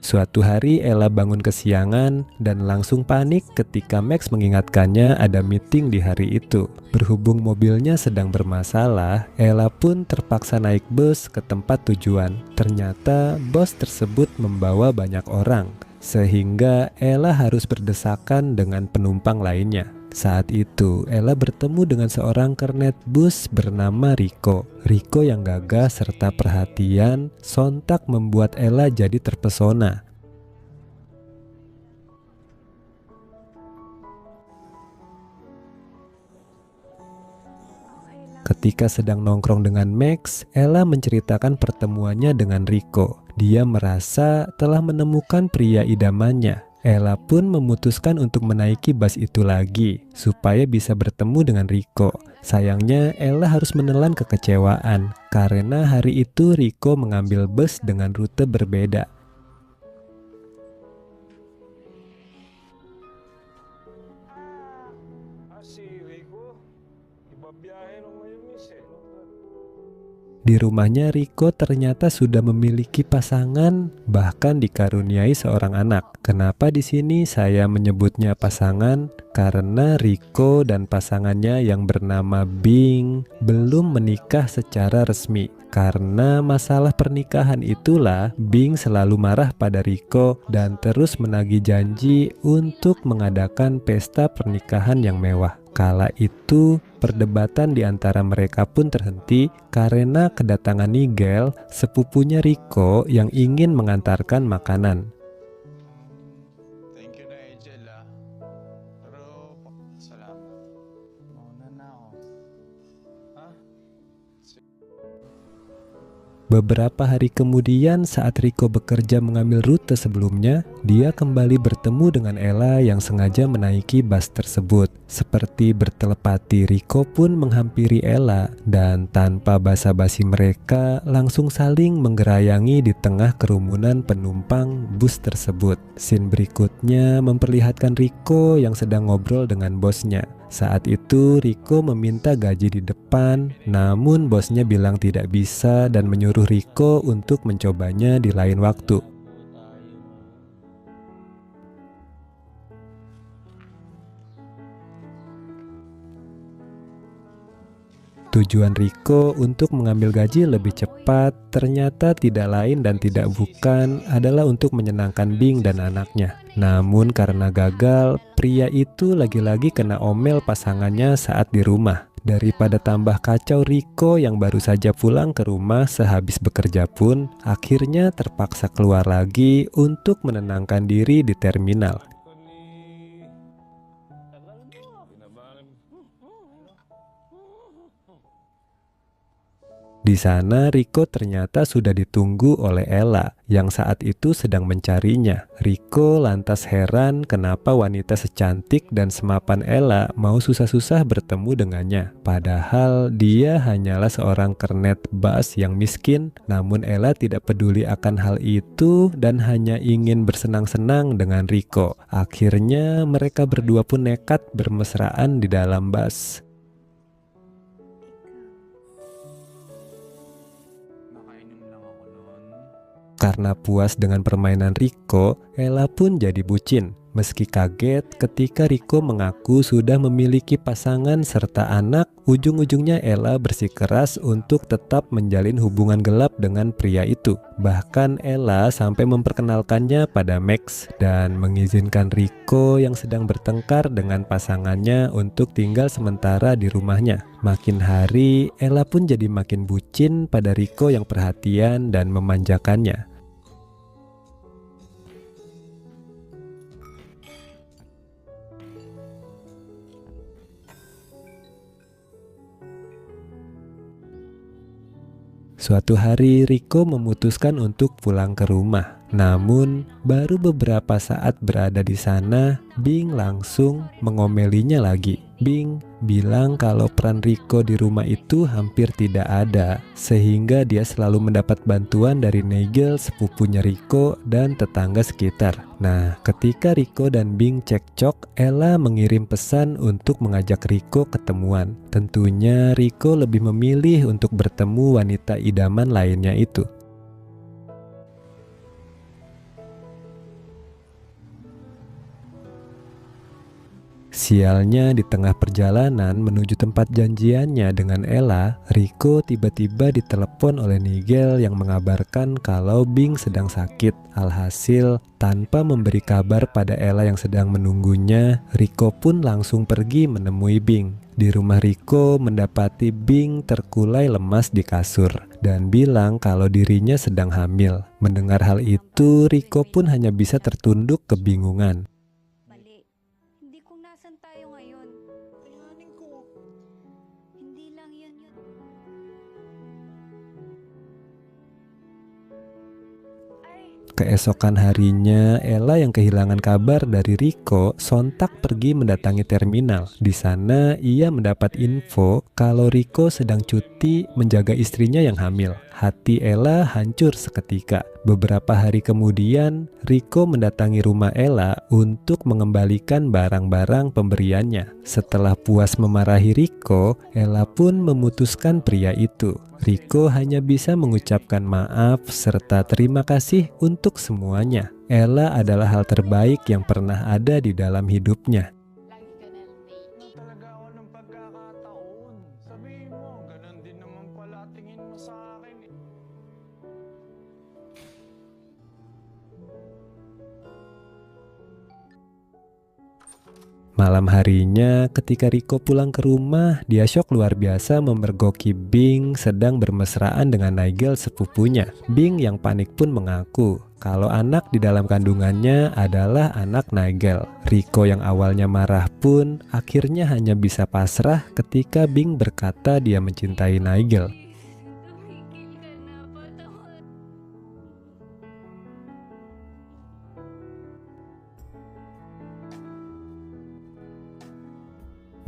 Suatu hari Ella bangun kesiangan dan langsung panik ketika Max mengingatkannya ada meeting di hari itu. Berhubung mobilnya sedang bermasalah, Ella pun terpaksa naik bus ke tempat tujuan. Ternyata bus tersebut membawa banyak orang, sehingga Ella harus berdesakan dengan penumpang lainnya. Saat itu, Ella bertemu dengan seorang kernet bus bernama Rico. Rico yang gagah serta perhatian sontak membuat Ella jadi terpesona. Ketika sedang nongkrong dengan Max, Ella menceritakan pertemuannya dengan Rico. Dia merasa telah menemukan pria idamannya. Ella pun memutuskan untuk menaiki bus itu lagi supaya bisa bertemu dengan Rico. Sayangnya Ella harus menelan kekecewaan karena hari itu Rico mengambil bus dengan rute berbeda. Di rumahnya Rico ternyata sudah memiliki pasangan, bahkan dikaruniai seorang anak. Kenapa di sini saya menyebutnya pasangan? Karena Rico dan pasangannya yang bernama Bing belum menikah secara resmi. Karena masalah pernikahan itulah Bing selalu marah pada Rico dan terus menagih janji untuk mengadakan pesta pernikahan yang mewah. Kala itu, perdebatan di antara mereka pun terhenti karena kedatangan Nigel, sepupunya Rico yang ingin mengantarkan makanan. Thank you, Nigel, ah. Pero, salamat. Mauna na ako. Ha? Beberapa hari kemudian saat Rico bekerja mengambil rute sebelumnya, dia kembali bertemu dengan Ella yang sengaja menaiki bus tersebut. Seperti bertelepati, Rico pun menghampiri Ella dan tanpa basa-basi mereka langsung saling menggerayangi di tengah kerumunan penumpang bus tersebut. Scene berikutnya memperlihatkan Rico yang sedang ngobrol dengan bosnya. Saat itu Rico meminta gaji di depan, namun bosnya bilang tidak bisa dan menyuruh Rico untuk mencobanya di lain waktu. Tujuan Rico untuk mengambil gaji lebih cepat tepat ternyata tidak lain dan tidak bukan adalah untuk menyenangkan Bing dan anaknya. Namun karena gagal, pria itu lagi-lagi kena omel pasangannya saat di rumah. Daripada tambah kacau, Rico yang baru saja pulang ke rumah sehabis bekerja pun akhirnya terpaksa keluar lagi untuk menenangkan diri di terminal. Di sana Rico ternyata sudah ditunggu oleh Ella yang saat itu sedang mencarinya. Rico lantas heran kenapa wanita secantik dan semapan Ella mau susah-susah bertemu dengannya. Padahal dia hanyalah seorang kernet bas yang miskin, namun Ella tidak peduli akan hal itu dan hanya ingin bersenang-senang dengan Rico. Akhirnya mereka berdua pun nekat bermesraan di dalam bas. Karena puas dengan permainan Rico, Ella pun jadi bucin. Meski kaget ketika Rico mengaku sudah memiliki pasangan serta anak, ujung-ujungnya Ella bersikeras untuk tetap menjalin hubungan gelap dengan pria itu. Bahkan Ella sampai memperkenalkannya pada Max dan mengizinkan Rico yang sedang bertengkar dengan pasangannya untuk tinggal sementara di rumahnya. Makin hari, Ella pun jadi makin bucin pada Rico yang perhatian dan memanjakannya. Suatu hari Rico memutuskan untuk pulang ke rumah. Namun baru beberapa saat berada di sana, Bing langsung mengomelinya lagi. Bing bilang kalau peran Rico di rumah itu hampir tidak ada, sehingga dia selalu mendapat bantuan dari Nigel, sepupunya Rico, dan tetangga sekitar. Nah, ketika Rico dan Bing cekcok, Ella mengirim pesan untuk mengajak Rico ketemuan. Tentunya Rico lebih memilih untuk bertemu wanita idaman lainnya itu. Sialnya, di tengah perjalanan menuju tempat janjiannya dengan Ella, Rico tiba-tiba ditelepon oleh Nigel yang mengabarkan kalau Bing sedang sakit. Alhasil, tanpa memberi kabar pada Ella yang sedang menunggunya, Rico pun langsung pergi menemui Bing. Di rumah Rico mendapati Bing terkulai lemas di kasur dan bilang kalau dirinya sedang hamil. Mendengar hal itu, Rico pun hanya bisa tertunduk kebingungan. Keesokan harinya, Ella yang kehilangan kabar dari Rico sontak pergi mendatangi terminal. Di sana, ia mendapat info kalau Rico sedang cuti menjaga istrinya yang hamil. Hati Ella hancur seketika. Beberapa hari kemudian, Rico mendatangi rumah Ella untuk mengembalikan barang-barang pemberiannya. Setelah puas memarahi Rico, Ella pun memutuskan pria itu. Rico hanya bisa mengucapkan maaf serta terima kasih untuk semuanya. Ella adalah hal terbaik yang pernah ada di dalam hidupnya. Talaga ako ng pagkakataon. Sabihin mo, ganun din naman pala tingin mo sa akin eh. Malam harinya, ketika Rico pulang ke rumah, dia syok luar biasa memergoki Bing sedang bermesraan dengan Nigel, sepupunya. Bing yang panik pun mengaku kalau anak di dalam kandungannya adalah anak Nigel. Rico yang awalnya marah pun akhirnya hanya bisa pasrah ketika Bing berkata dia mencintai Nigel.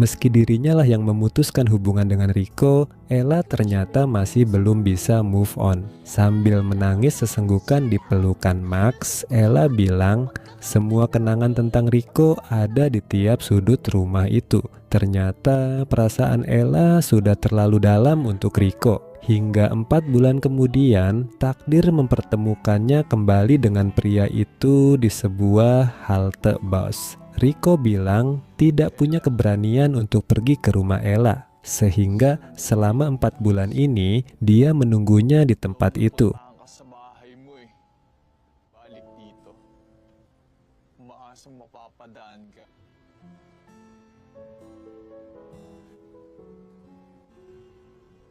Meski dirinya lah yang memutuskan hubungan dengan Rico, Ella ternyata masih belum bisa move on. Sambil menangis sesenggukan di pelukan Max, Ella bilang semua kenangan tentang Rico ada di tiap sudut rumah itu. Ternyata perasaan Ella sudah terlalu dalam untuk Rico. Hingga 4 bulan kemudian, takdir mempertemukannya kembali dengan pria itu di sebuah halte bus. Rico bilang tidak punya keberanian untuk pergi ke rumah Ella. sehingga selama 4 bulan ini dia menunggunya di tempat itu. Ka sa bahay mo eh. Balik dito. Umaasang mapapadaan ka.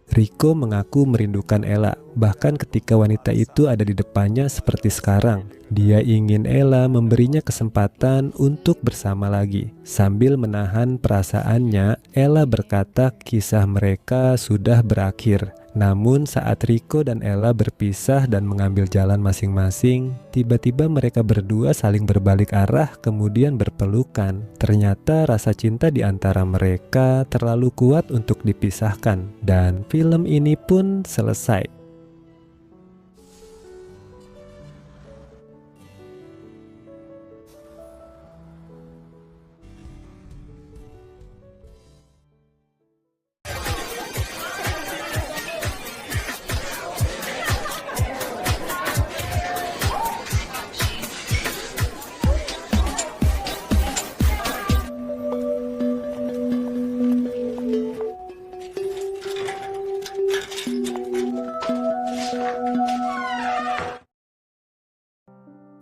Rico mengaku merindukan Ella, bahkan ketika wanita itu ada di depannya seperti sekarang. Dia ingin Ella memberinya kesempatan untuk bersama lagi. Sambil menahan perasaannya, Ella berkata kisah mereka sudah berakhir. Namun saat Rico dan Ella berpisah dan mengambil jalan masing-masing, tiba-tiba mereka berdua saling berbalik arah kemudian berpelukan. Ternyata rasa cinta di antara mereka terlalu kuat untuk dipisahkan, dan film ini pun selesai.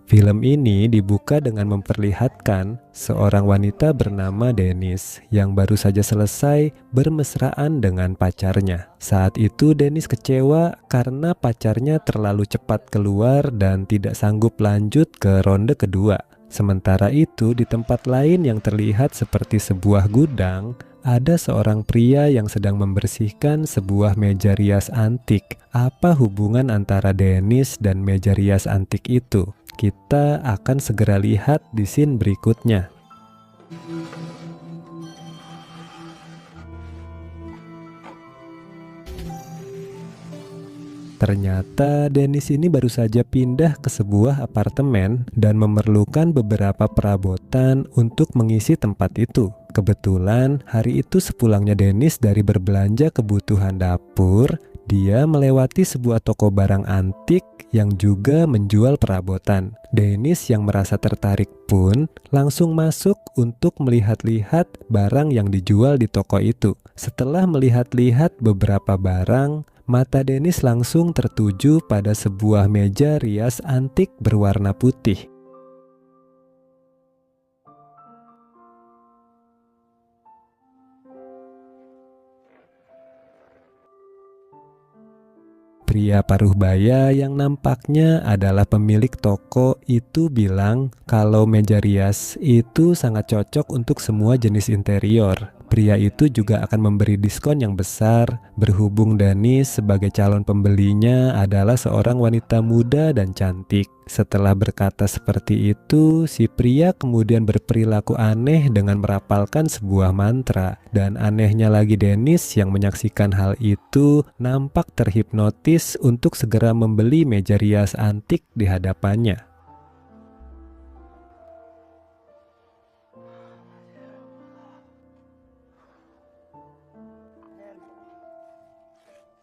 Film ini dibuka dengan memperlihatkan seorang wanita bernama Dennis yang baru saja selesai bermesraan dengan pacarnya. Saat itu Dennis kecewa karena pacarnya terlalu cepat keluar dan tidak sanggup lanjut ke ronde kedua. Sementara itu di tempat lain yang terlihat seperti sebuah gudang, ada seorang pria yang sedang membersihkan sebuah meja rias antik. Apa hubungan antara Dennis dan meja rias antik itu? Kita akan segera lihat di scene berikutnya. Ternyata Dennis ini baru saja pindah ke sebuah apartemen dan memerlukan beberapa perabotan untuk mengisi tempat itu. Kebetulan hari itu sepulangnya Dennis dari berbelanja kebutuhan dapur, dia melewati sebuah toko barang antik yang juga menjual perabotan. Dennis yang merasa tertarik pun langsung masuk untuk melihat-lihat barang yang dijual di toko itu. Setelah melihat-lihat beberapa barang, mata Dennis langsung tertuju pada sebuah meja rias antik berwarna putih. Pria paruh baya yang nampaknya adalah pemilik toko itu bilang kalau meja rias itu sangat cocok untuk semua jenis interior. Pria itu juga akan memberi diskon yang besar berhubung Dennis sebagai calon pembelinya adalah seorang wanita muda dan cantik. Setelah berkata seperti itu, si pria kemudian berperilaku aneh dengan merapalkan sebuah mantra. Dan anehnya lagi Dennis yang menyaksikan hal itu nampak terhipnotis untuk segera membeli meja rias antik di hadapannya.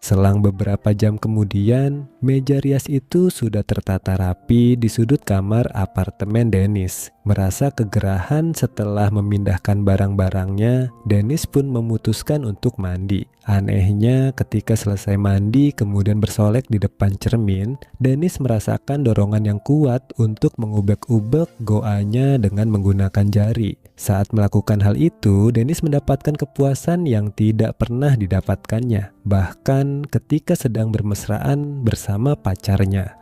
Selang beberapa jam kemudian, meja rias itu sudah tertata rapi di sudut kamar apartemen Dennis. Merasa kegerahan setelah memindahkan barang-barangnya, Dennis pun memutuskan untuk mandi. Anehnya, ketika selesai mandi kemudian bersolek di depan cermin, Dennis merasakan dorongan yang kuat untuk mengubek-ubek goanya dengan menggunakan jari. Saat melakukan hal itu, Dennis mendapatkan kepuasan yang tidak pernah didapatkannya, bahkan ketika sedang bermesraan bersama pacarnya.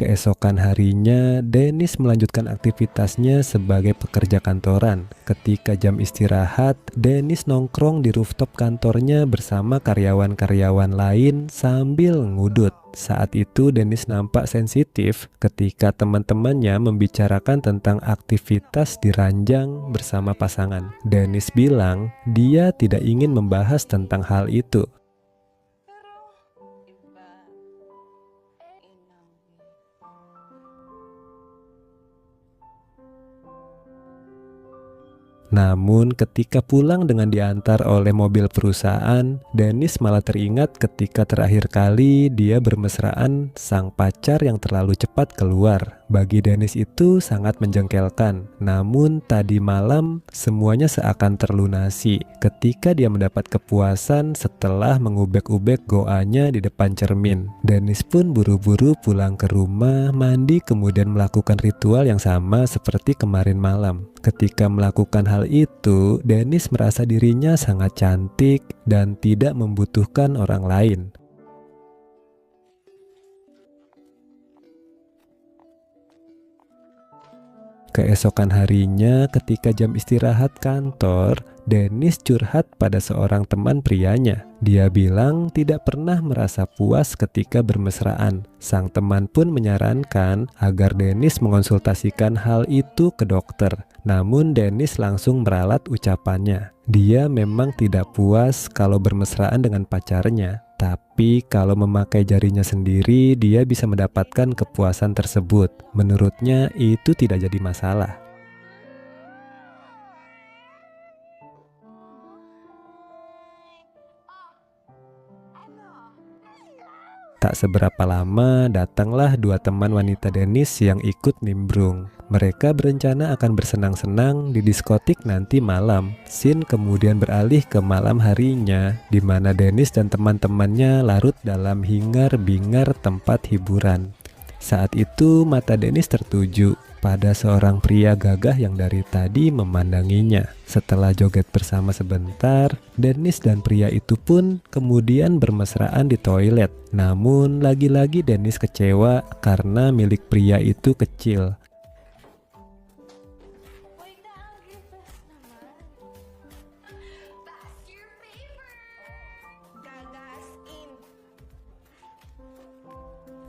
Keesokan harinya, Dennis melanjutkan aktivitasnya sebagai pekerja kantoran. Ketika jam istirahat, Dennis nongkrong di rooftop kantornya bersama karyawan-karyawan lain sambil ngudut. Saat itu Dennis nampak sensitif ketika teman-temannya membicarakan tentang aktivitas di ranjang bersama pasangan. Dennis bilang dia tidak ingin membahas tentang hal itu. Namun ketika pulang dengan diantar oleh mobil perusahaan, Dennis malah teringat ketika terakhir kali dia bermesraan sang pacar yang terlalu cepat keluar. Bagi Dennis itu sangat menjengkelkan. Namun tadi malam semuanya seakan terlunasi ketika dia mendapat kepuasan setelah mengubek-ubek goanya di depan cermin. Dennis pun buru-buru pulang ke rumah, mandi, kemudian melakukan ritual yang sama seperti kemarin malam. Ketika melakukan hal itu, Dennis merasa dirinya sangat cantik dan tidak membutuhkan orang lain. Keesokan harinya, ketika jam istirahat kantor, Dennis curhat pada seorang teman prianya. Dia bilang tidak pernah merasa puas ketika bermesraan. Sang teman pun menyarankan agar Dennis mengonsultasikan hal itu ke dokter. Namun Dennis langsung meralat ucapannya. Dia memang tidak puas kalau bermesraan dengan pacarnya, tapi kalau memakai jarinya sendiri, dia bisa mendapatkan kepuasan tersebut. Menurutnya itu tidak jadi masalah. Tak seberapa lama, datanglah dua teman wanita Dennis yang ikut nimbrung. Mereka berencana akan bersenang-senang di diskotik nanti malam. Scene kemudian beralih ke malam harinya, di mana Dennis dan teman-temannya larut dalam hingar-bingar tempat hiburan. Saat itu mata Dennis tertuju pada seorang pria gagah yang dari tadi memandanginya. Setelah joget bersama sebentar, Dennis dan pria itu pun kemudian bermesraan di toilet. Namun lagi-lagi Dennis kecewa karena milik pria itu kecil.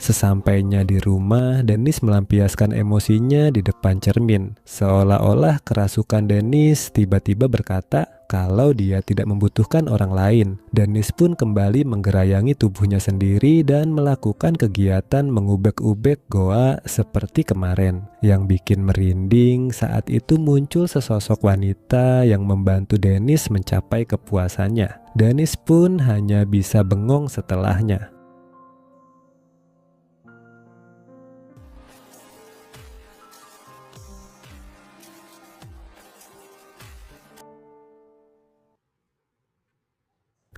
Sesampainya di rumah, Dennis melampiaskan emosinya di depan cermin. Seolah-olah kerasukan Dennis tiba-tiba berkata kalau dia tidak membutuhkan orang lain. Dennis pun kembali menggerayangi tubuhnya sendiri dan melakukan kegiatan mengubek-ubek goa seperti kemarin. Yang bikin merinding, saat itu muncul sesosok wanita yang membantu Dennis mencapai kepuasannya. Dennis pun hanya bisa bengong setelahnya.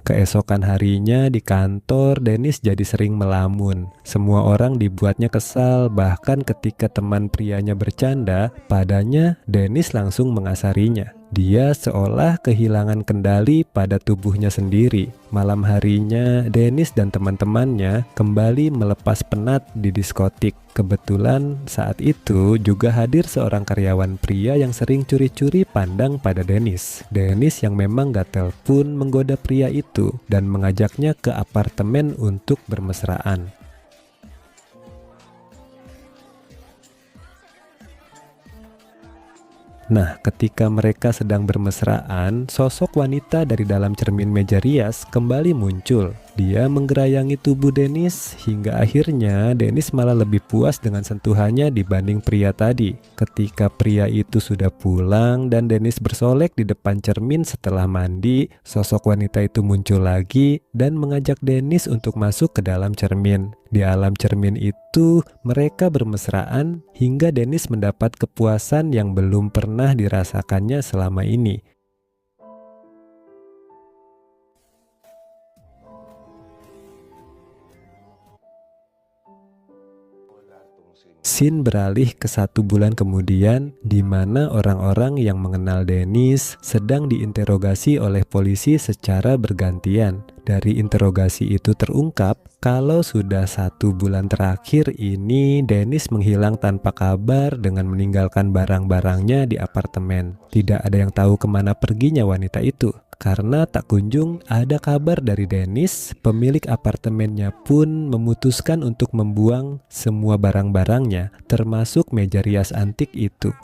Keesokan harinya di kantor, Dennis jadi sering melamun. Semua orang dibuatnya kesal, bahkan ketika teman prianya bercanda padanya, Dennis langsung mengasarinya. Dia seolah kehilangan kendali pada tubuhnya sendiri. Malam harinya, Dennis dan teman-temannya kembali melepas penat di diskotik. Kebetulan saat itu juga hadir seorang karyawan pria yang sering curi-curi pandang pada Dennis. Dennis yang memang gatel pun menggoda pria itu dan mengajaknya ke apartemen untuk bermesraan. Nah, ketika mereka sedang bermesraan, sosok wanita dari dalam cermin meja rias kembali muncul. Dia menggerayangi tubuh Dennis hingga akhirnya Dennis malah lebih puas dengan sentuhannya dibanding pria tadi. Ketika pria itu sudah pulang dan Dennis bersolek di depan cermin setelah mandi, sosok wanita itu muncul lagi dan mengajak Dennis untuk masuk ke dalam cermin. Di alam cermin itu, mereka bermesraan hingga Dennis mendapat kepuasan yang belum pernah dirasakannya selama ini. Scene beralih ke 1 bulan kemudian, di mana orang-orang yang mengenal Dennis sedang diinterogasi oleh polisi secara bergantian. Dari interogasi itu terungkap kalau sudah 1 bulan terakhir ini Dennis menghilang tanpa kabar dengan meninggalkan barang-barangnya di apartemen. Tidak ada yang tahu kemana perginya wanita itu. Karena tak kunjung ada kabar dari Dennis, pemilik apartemennya pun memutuskan untuk membuang semua barang-barangnya, termasuk meja rias antik itu.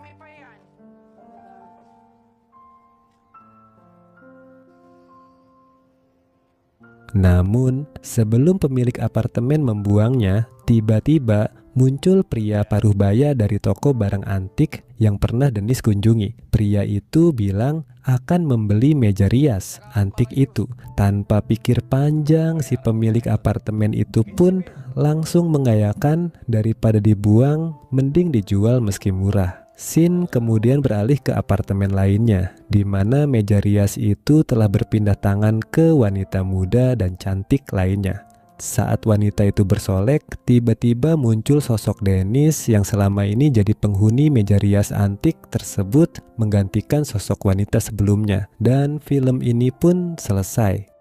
Namun, sebelum pemilik apartemen membuangnya, tiba-tiba muncul pria paruh baya dari toko barang antik yang pernah Dennis kunjungi. Pria itu bilang akan membeli meja rias antik itu. Tanpa pikir panjang, si pemilik apartemen itu pun langsung mengayakan daripada dibuang, mending dijual meski murah. Scene kemudian beralih ke apartemen lainnya, di mana meja rias itu telah berpindah tangan ke wanita muda dan cantik lainnya. Saat wanita itu bersolek, tiba-tiba muncul sosok Dennis yang selama ini jadi penghuni meja rias antik tersebut menggantikan sosok wanita sebelumnya. Dan film ini pun selesai.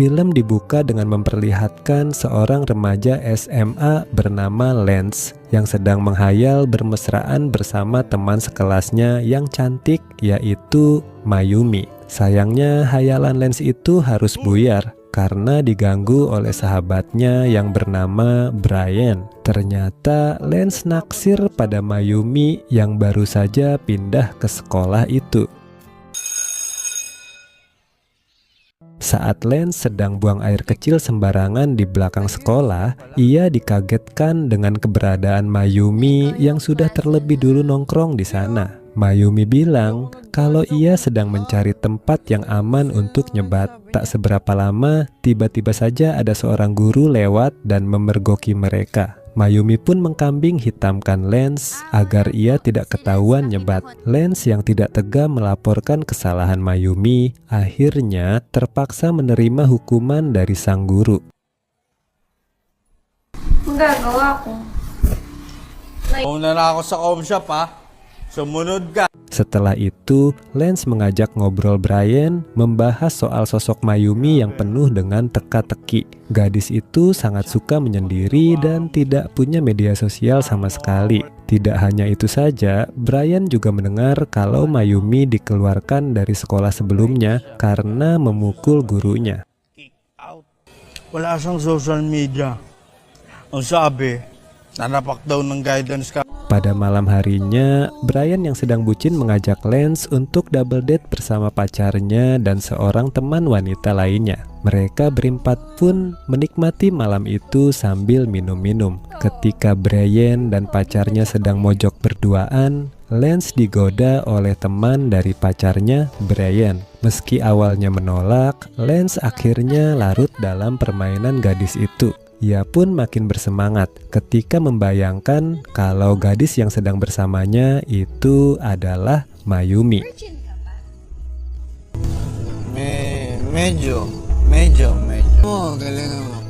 Film dibuka dengan memperlihatkan seorang remaja SMA bernama Lance yang sedang menghayal bermesraan bersama teman sekelasnya yang cantik, yaitu Mayumi. Sayangnya hayalan Lance itu harus buyar karena diganggu oleh sahabatnya yang bernama Brian. Ternyata Lance naksir pada Mayumi yang baru saja pindah ke sekolah itu. Saat Lance sedang buang air kecil sembarangan di belakang sekolah, ia dikagetkan dengan keberadaan Mayumi yang sudah terlebih dulu nongkrong di sana. Mayumi bilang kalau ia sedang mencari tempat yang aman untuk nyebat. Tak seberapa lama, tiba-tiba saja ada seorang guru lewat dan memergoki mereka. Mayumi pun mengkambing hitamkan Lance agar ia tidak ketahuan nyebat. Lance yang tidak tega melaporkan kesalahan Mayumi akhirnya terpaksa menerima hukuman dari sang guru. Magagawa ko. Una na ako sa home shop ha. Sumunod ka. Setelah itu, Lance mengajak ngobrol Brian membahas soal sosok Mayumi yang penuh dengan teka-teki. Gadis itu sangat suka menyendiri dan tidak punya media sosial sama sekali. Tidak hanya itu saja, Brian juga mendengar kalau Mayumi dikeluarkan dari sekolah sebelumnya karena memukul gurunya. Wala siyang social media. Ang sabi, nanapak daw ng guidance ka. Pada malam harinya, Brian yang sedang bucin mengajak Lance untuk double date bersama pacarnya dan seorang teman wanita lainnya. Mereka berempat pun menikmati malam itu sambil minum-minum. Ketika Brian dan pacarnya sedang mojok berduaan, Lance digoda oleh teman dari pacarnya, Brian. Meski awalnya menolak, Lance akhirnya larut dalam permainan gadis itu. Ia pun makin bersemangat ketika membayangkan kalau gadis yang sedang bersamanya itu adalah Mayumi. Medyo. Oh, galing mo.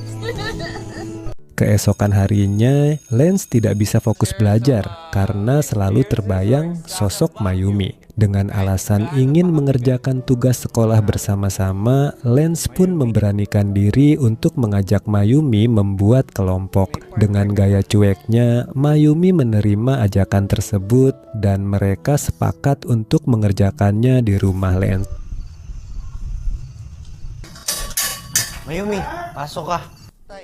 Keesokan harinya, Lance tidak bisa fokus belajar karena selalu terbayang sosok Mayumi. Dengan alasan ingin mengerjakan tugas sekolah bersama-sama, Lance pun memberanikan diri untuk mengajak Mayumi membuat kelompok. Dengan gaya cueknya, Mayumi menerima ajakan tersebut dan mereka sepakat untuk mengerjakannya di rumah Lance. Mayumi, pasok ka.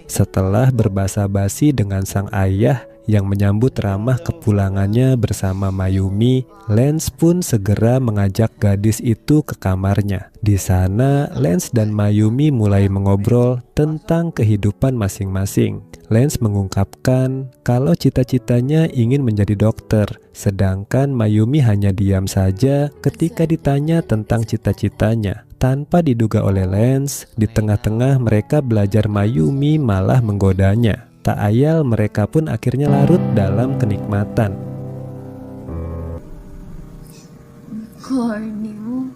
Setelah berbasa-basi dengan sang ayah yang menyambut ramah kepulangannya bersama Mayumi, Lance pun segera mengajak gadis itu ke kamarnya. Di sana, Lance dan Mayumi mulai mengobrol tentang kehidupan masing-masing. Lance mengungkapkan kalau cita-citanya ingin menjadi dokter, sedangkan Mayumi hanya diam saja ketika ditanya tentang cita-citanya. Tanpa diduga oleh Lance, di tengah-tengah mereka belajar, Mayumi malah menggodanya. Tak ayal mereka pun akhirnya larut dalam kenikmatan. Corny mo.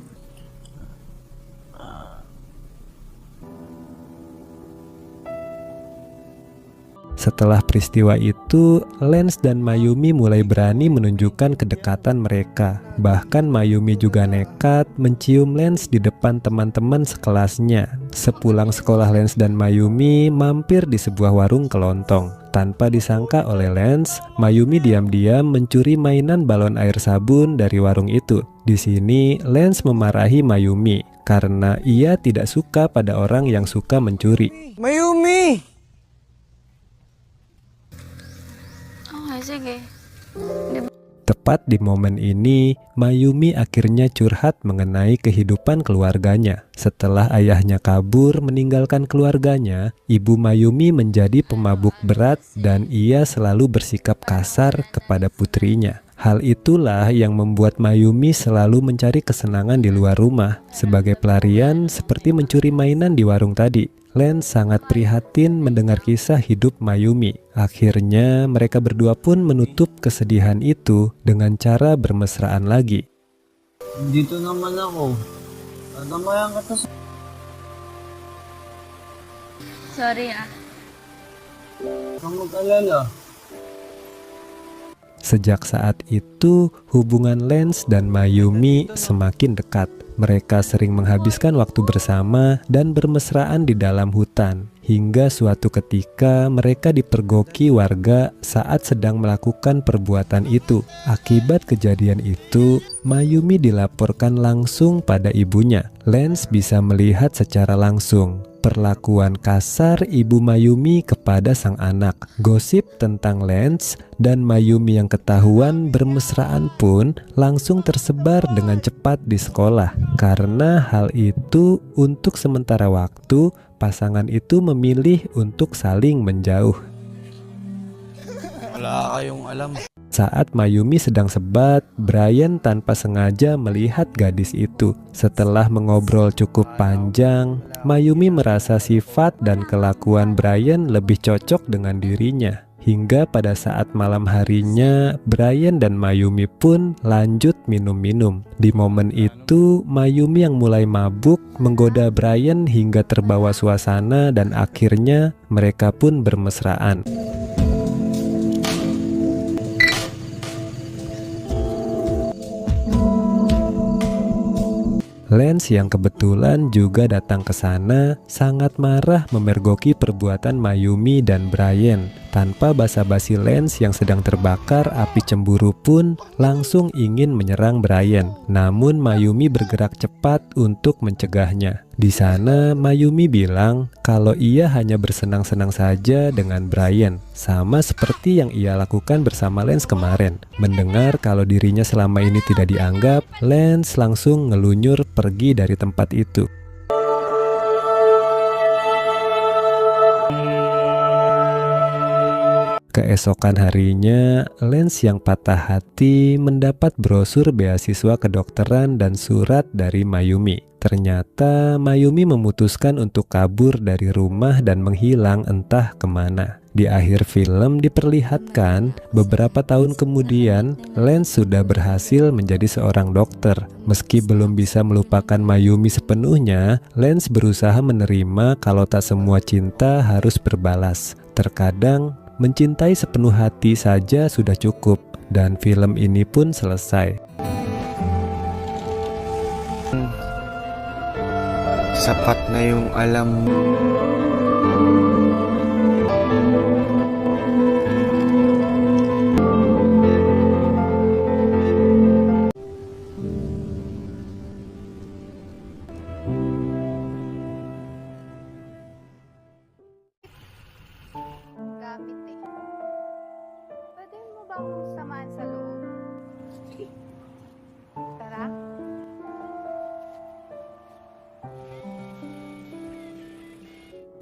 Setelah peristiwa itu, Lance dan Mayumi mulai berani menunjukkan kedekatan mereka. Bahkan Mayumi juga nekat mencium Lance di depan teman-teman sekelasnya. Sepulang sekolah, Lance dan Mayumi mampir di sebuah warung kelontong. Tanpa disangka oleh Lance, Mayumi diam-diam mencuri mainan balon air sabun dari warung itu. Di sini Lance memarahi Mayumi karena ia tidak suka pada orang yang suka mencuri. Mayumi! Okay, sige. Tepat di momen ini, Mayumi akhirnya curhat mengenai kehidupan keluarganya. Setelah ayahnya kabur meninggalkan keluarganya, ibu Mayumi menjadi pemabuk berat dan ia selalu bersikap kasar kepada putrinya. Hal itulah yang membuat Mayumi selalu mencari kesenangan di luar rumah, sebagai pelarian seperti mencuri mainan di warung tadi. Lance sangat prihatin mendengar kisah hidup Mayumi. Akhirnya mereka berdua pun menutup kesedihan itu dengan cara bermesraan lagi. Dito naman ako. Tamayan ka to sa... Sorry ah. Kang mag-alala. Sejak saat itu, hubungan Lance dan Mayumi semakin dekat. Mereka sering menghabiskan waktu bersama dan bermesraan di dalam hutan. Hingga suatu ketika mereka dipergoki warga saat sedang melakukan perbuatan itu. Akibat kejadian itu, Mayumi dilaporkan langsung pada ibunya. Lance bisa melihat secara langsung perlakuan kasar ibu Mayumi kepada sang anak. Gosip tentang Lance dan Mayumi yang ketahuan bermesraan pun langsung tersebar dengan cepat di sekolah. Karena hal itu, untuk sementara waktu, pasangan itu memilih untuk saling menjauh. Wala kayong alam. Saat Mayumi sedang sebat, Brian tanpa sengaja melihat gadis itu. Setelah mengobrol cukup panjang, Mayumi merasa sifat dan kelakuan Brian lebih cocok dengan dirinya. Hingga pada saat malam harinya, Brian dan Mayumi pun lanjut minum-minum. Di momen itu, Mayumi yang mulai mabuk menggoda Brian hingga terbawa suasana dan akhirnya mereka pun bermesraan. Lance yang kebetulan juga datang ke sana sangat marah memergoki perbuatan Mayumi dan Brian. Tanpa basa-basi, Lance yang sedang terbakar api cemburu pun langsung ingin menyerang Brian. Namun Mayumi bergerak cepat untuk mencegahnya. Di sana Mayumi bilang kalau ia hanya bersenang-senang saja dengan Brian, sama seperti yang ia lakukan bersama Lance kemarin. Mendengar kalau dirinya selama ini tidak dianggap, Lance langsung ngelunyur pergi dari tempat itu. Keesokan harinya, Lance yang patah hati mendapat brosur beasiswa kedokteran dan surat dari Mayumi. Ternyata Mayumi memutuskan untuk kabur dari rumah dan menghilang entah kemana. Di akhir film diperlihatkan beberapa tahun kemudian Lance sudah berhasil menjadi seorang dokter. Meski belum bisa melupakan Mayumi sepenuhnya, Lance berusaha menerima kalau tak semua cinta harus berbalas. Terkadang mencintai sepenuh hati saja sudah cukup, dan film ini pun selesai. Sapat na yung alam mo. Gamit eh. Pwede mo ba akong samahan sa loob? Tara.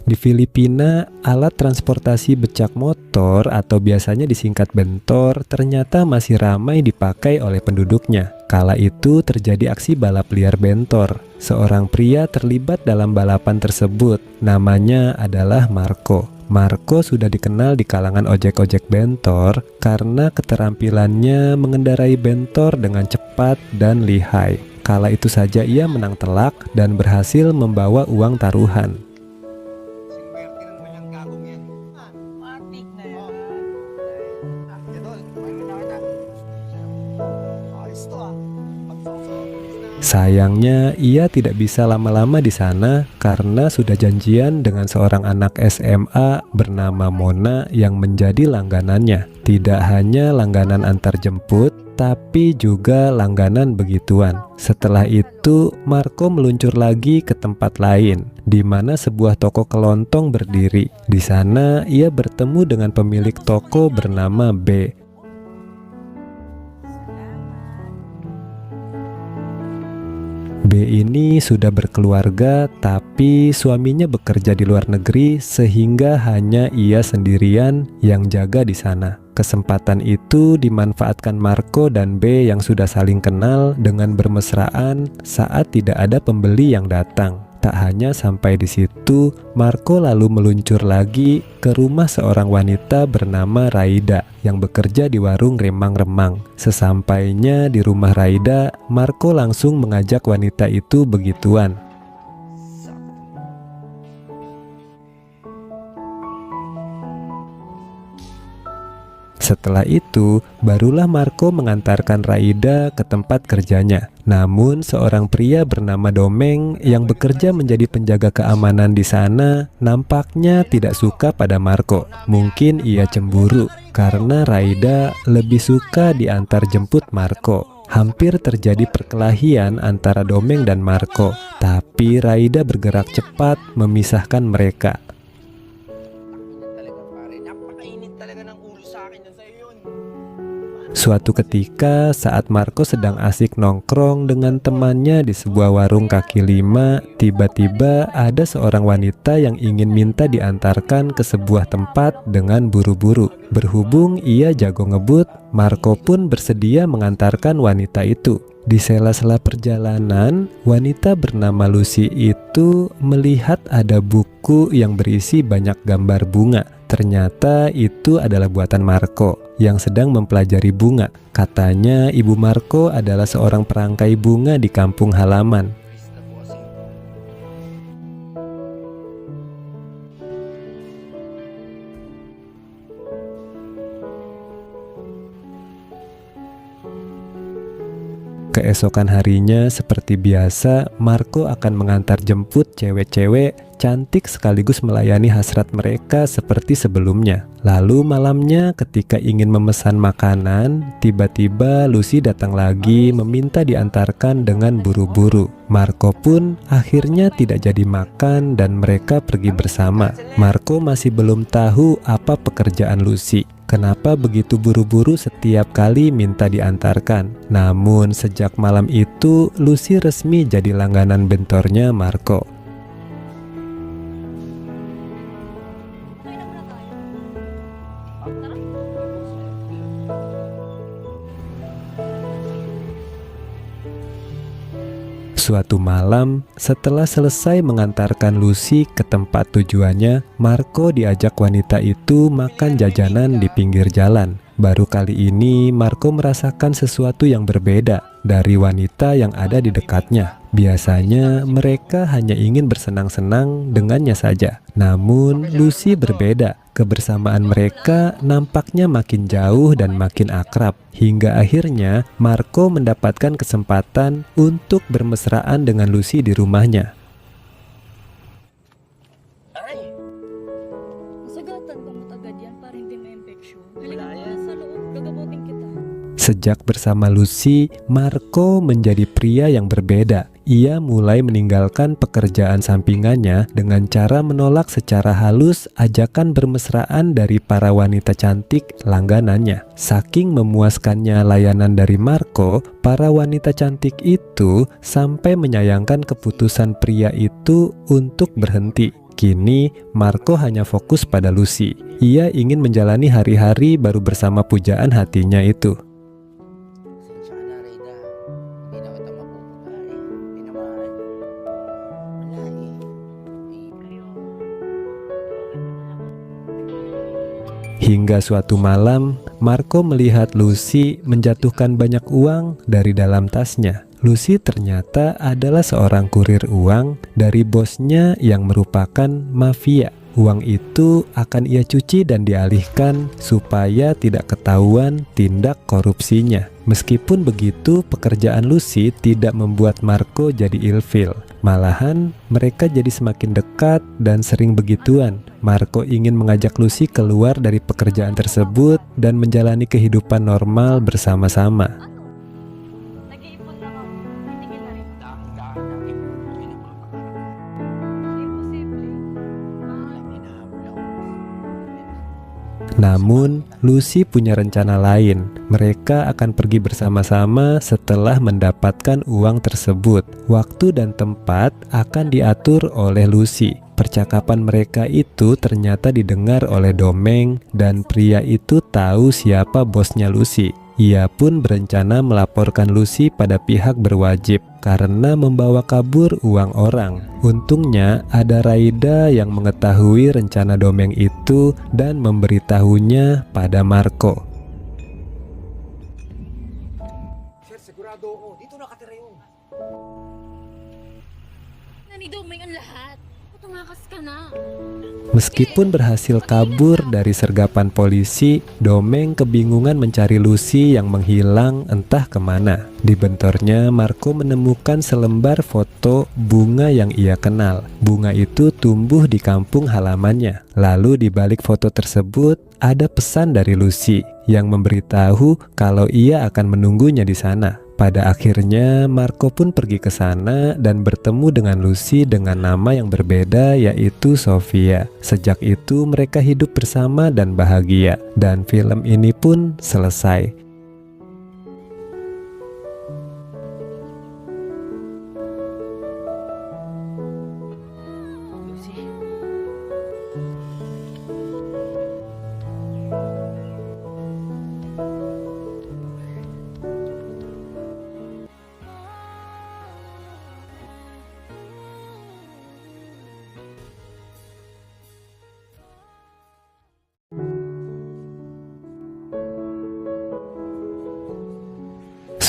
Di Filipina, alat transportasi becak motor atau biasanya disingkat bentor ternyata masih ramai dipakai oleh penduduknya. Kala itu terjadi aksi balap liar bentor. Seorang pria terlibat dalam balapan tersebut. Namanya adalah Marco. Marco sudah dikenal di kalangan ojek-ojek bentor karena keterampilannya mengendarai bentor dengan cepat dan lihai. Kala itu saja ia menang telak dan berhasil membawa uang taruhan. Sayangnya ia tidak bisa lama-lama di sana karena sudah janjian dengan seorang anak SMA bernama Mona yang menjadi langganannya. Tidak hanya langganan antar jemput, tapi juga langganan begituan. Setelah itu, Marco meluncur lagi ke tempat lain, di mana sebuah toko kelontong berdiri. Di sana, ia bertemu dengan pemilik toko bernama B. B ini sudah berkeluarga, tapi suaminya bekerja di luar negeri sehingga hanya ia sendirian yang jaga di sana. Kesempatan itu dimanfaatkan Marco dan B yang sudah saling kenal dengan bermesraan saat tidak ada pembeli yang datang. Tak hanya sampai di situ, Marco lalu meluncur lagi ke rumah seorang wanita bernama Raida yang bekerja di warung remang-remang. Sesampainya di rumah Raida, Marco langsung mengajak wanita itu begituan. Setelah itu, barulah Marco mengantarkan Raida ke tempat kerjanya. Namun, seorang pria bernama Domeng yang bekerja menjadi penjaga keamanan di sana nampaknya tidak suka pada Marco. Mungkin ia cemburu karena Raida lebih suka diantar jemput Marco. Hampir terjadi perkelahian antara Domeng dan Marco, tapi Raida bergerak cepat memisahkan mereka. Suatu ketika saat Marco sedang asik nongkrong dengan temannya di sebuah warung kaki lima, tiba-tiba ada seorang wanita yang ingin minta diantarkan ke sebuah tempat dengan buru-buru. Berhubung ia jago ngebut, Marco pun bersedia mengantarkan wanita itu. Di sela-sela perjalanan, wanita bernama Lucy itu melihat ada buku yang berisi banyak gambar bunga. Ternyata itu adalah buatan Marco yang sedang mempelajari bunga. Katanya ibu Marco adalah seorang perangkai bunga di kampung halaman. Keesokan harinya seperti biasa, Marco akan mengantar jemput cewek-cewek cantik sekaligus melayani hasrat mereka seperti sebelumnya. Lalu malamnya ketika ingin memesan makanan, tiba-tiba Lucy datang lagi meminta diantarkan dengan buru-buru. Marco pun akhirnya tidak jadi makan dan mereka pergi bersama. Marco masih belum tahu apa pekerjaan Lucy. Kenapa begitu buru-buru setiap kali minta diantarkan? Namun sejak malam itu Lucy resmi jadi langganan bentornya Marco. Suatu malam, setelah selesai mengantarkan Lucy ke tempat tujuannya, Marco diajak wanita itu makan jajanan di pinggir jalan. Baru kali ini, Marco merasakan sesuatu yang berbeda dari wanita yang ada di dekatnya. Biasanya, mereka hanya ingin bersenang-senang dengannya saja. Namun, Lucy berbeda. Kebersamaan mereka nampaknya makin jauh dan makin akrab. Hingga akhirnya, Marco mendapatkan kesempatan untuk bermesraan dengan Lucy di rumahnya. Sejak bersama Lucy, Marco menjadi pria yang berbeda. Ia mulai meninggalkan pekerjaan sampingannya dengan cara menolak secara halus ajakan bermesraan dari para wanita cantik langganannya. Saking memuaskannya layanan dari Marco, para wanita cantik itu sampai menyayangkan keputusan pria itu untuk berhenti. Kini, Marco hanya fokus pada Lucy. Ia ingin menjalani hari-hari baru bersama pujaan hatinya itu. Hingga suatu malam, Marco melihat Lucy menjatuhkan banyak uang dari dalam tasnya. Lucy ternyata adalah seorang kurir uang dari bosnya yang merupakan mafia. uang itu akan ia cuci dan dialihkan supaya tidak ketahuan tindak korupsinya. Meskipun begitu, pekerjaan Lucy tidak membuat Marco jadi ilfil. Malahan, mereka jadi semakin dekat dan sering begituan. Marco ingin mengajak Lucy keluar dari pekerjaan tersebut dan menjalani kehidupan normal bersama-sama. Nag-iipon lang ako. Titigil na rin. Dahan-dahan natin. Imposible. Hinahabol ako. Namun, Lucy punya rencana lain. Mereka akan pergi bersama-sama setelah mendapatkan uang tersebut. Waktu dan tempat akan diatur oleh Lucy. Percakapan mereka itu ternyata didengar oleh Domeng dan pria itu tahu siapa bosnya Lucy. Ia pun berencana melaporkan Lucy pada pihak berwajib karena membawa kabur uang orang. Untungnya ada Raida yang mengetahui rencana Domeng itu dan memberitahunya pada Marco. Sir, sigurado ako. Dito nakatira yun. Nanidoming ang lahat. Tumakas ka na. Meskipun berhasil kabur dari sergapan polisi, Domeng kebingungan mencari Lucy yang menghilang entah kemana. Di bentornya, Marco menemukan selembar foto bunga yang ia kenal. Bunga itu tumbuh di kampung halamannya. Lalu di balik foto tersebut, ada pesan dari Lucy yang memberitahu kalau ia akan menunggunya di sana. Pada akhirnya, Marco pun pergi ke sana dan bertemu dengan Lucy dengan nama yang berbeda, yaitu Sofia. Sejak itu mereka hidup bersama dan bahagia, dan film ini pun selesai.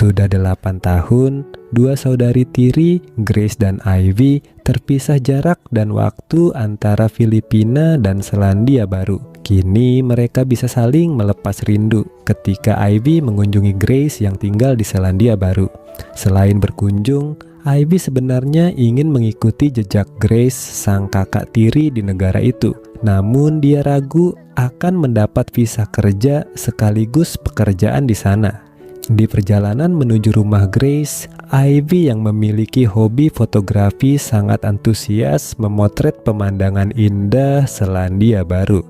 Sudah 8 tahun, dua saudari tiri, Grace dan Ivy, terpisah jarak dan waktu antara Filipina dan Selandia Baru. Kini mereka bisa saling melepas rindu ketika Ivy mengunjungi Grace yang tinggal di Selandia Baru. Selain berkunjung, Ivy sebenarnya ingin mengikuti jejak Grace, sang kakak tiri di negara itu. Namun dia ragu akan mendapat visa kerja sekaligus pekerjaan di sana. Di perjalanan menuju rumah Grace, Ivy yang memiliki hobi fotografi sangat antusias memotret pemandangan indah Selandia Baru.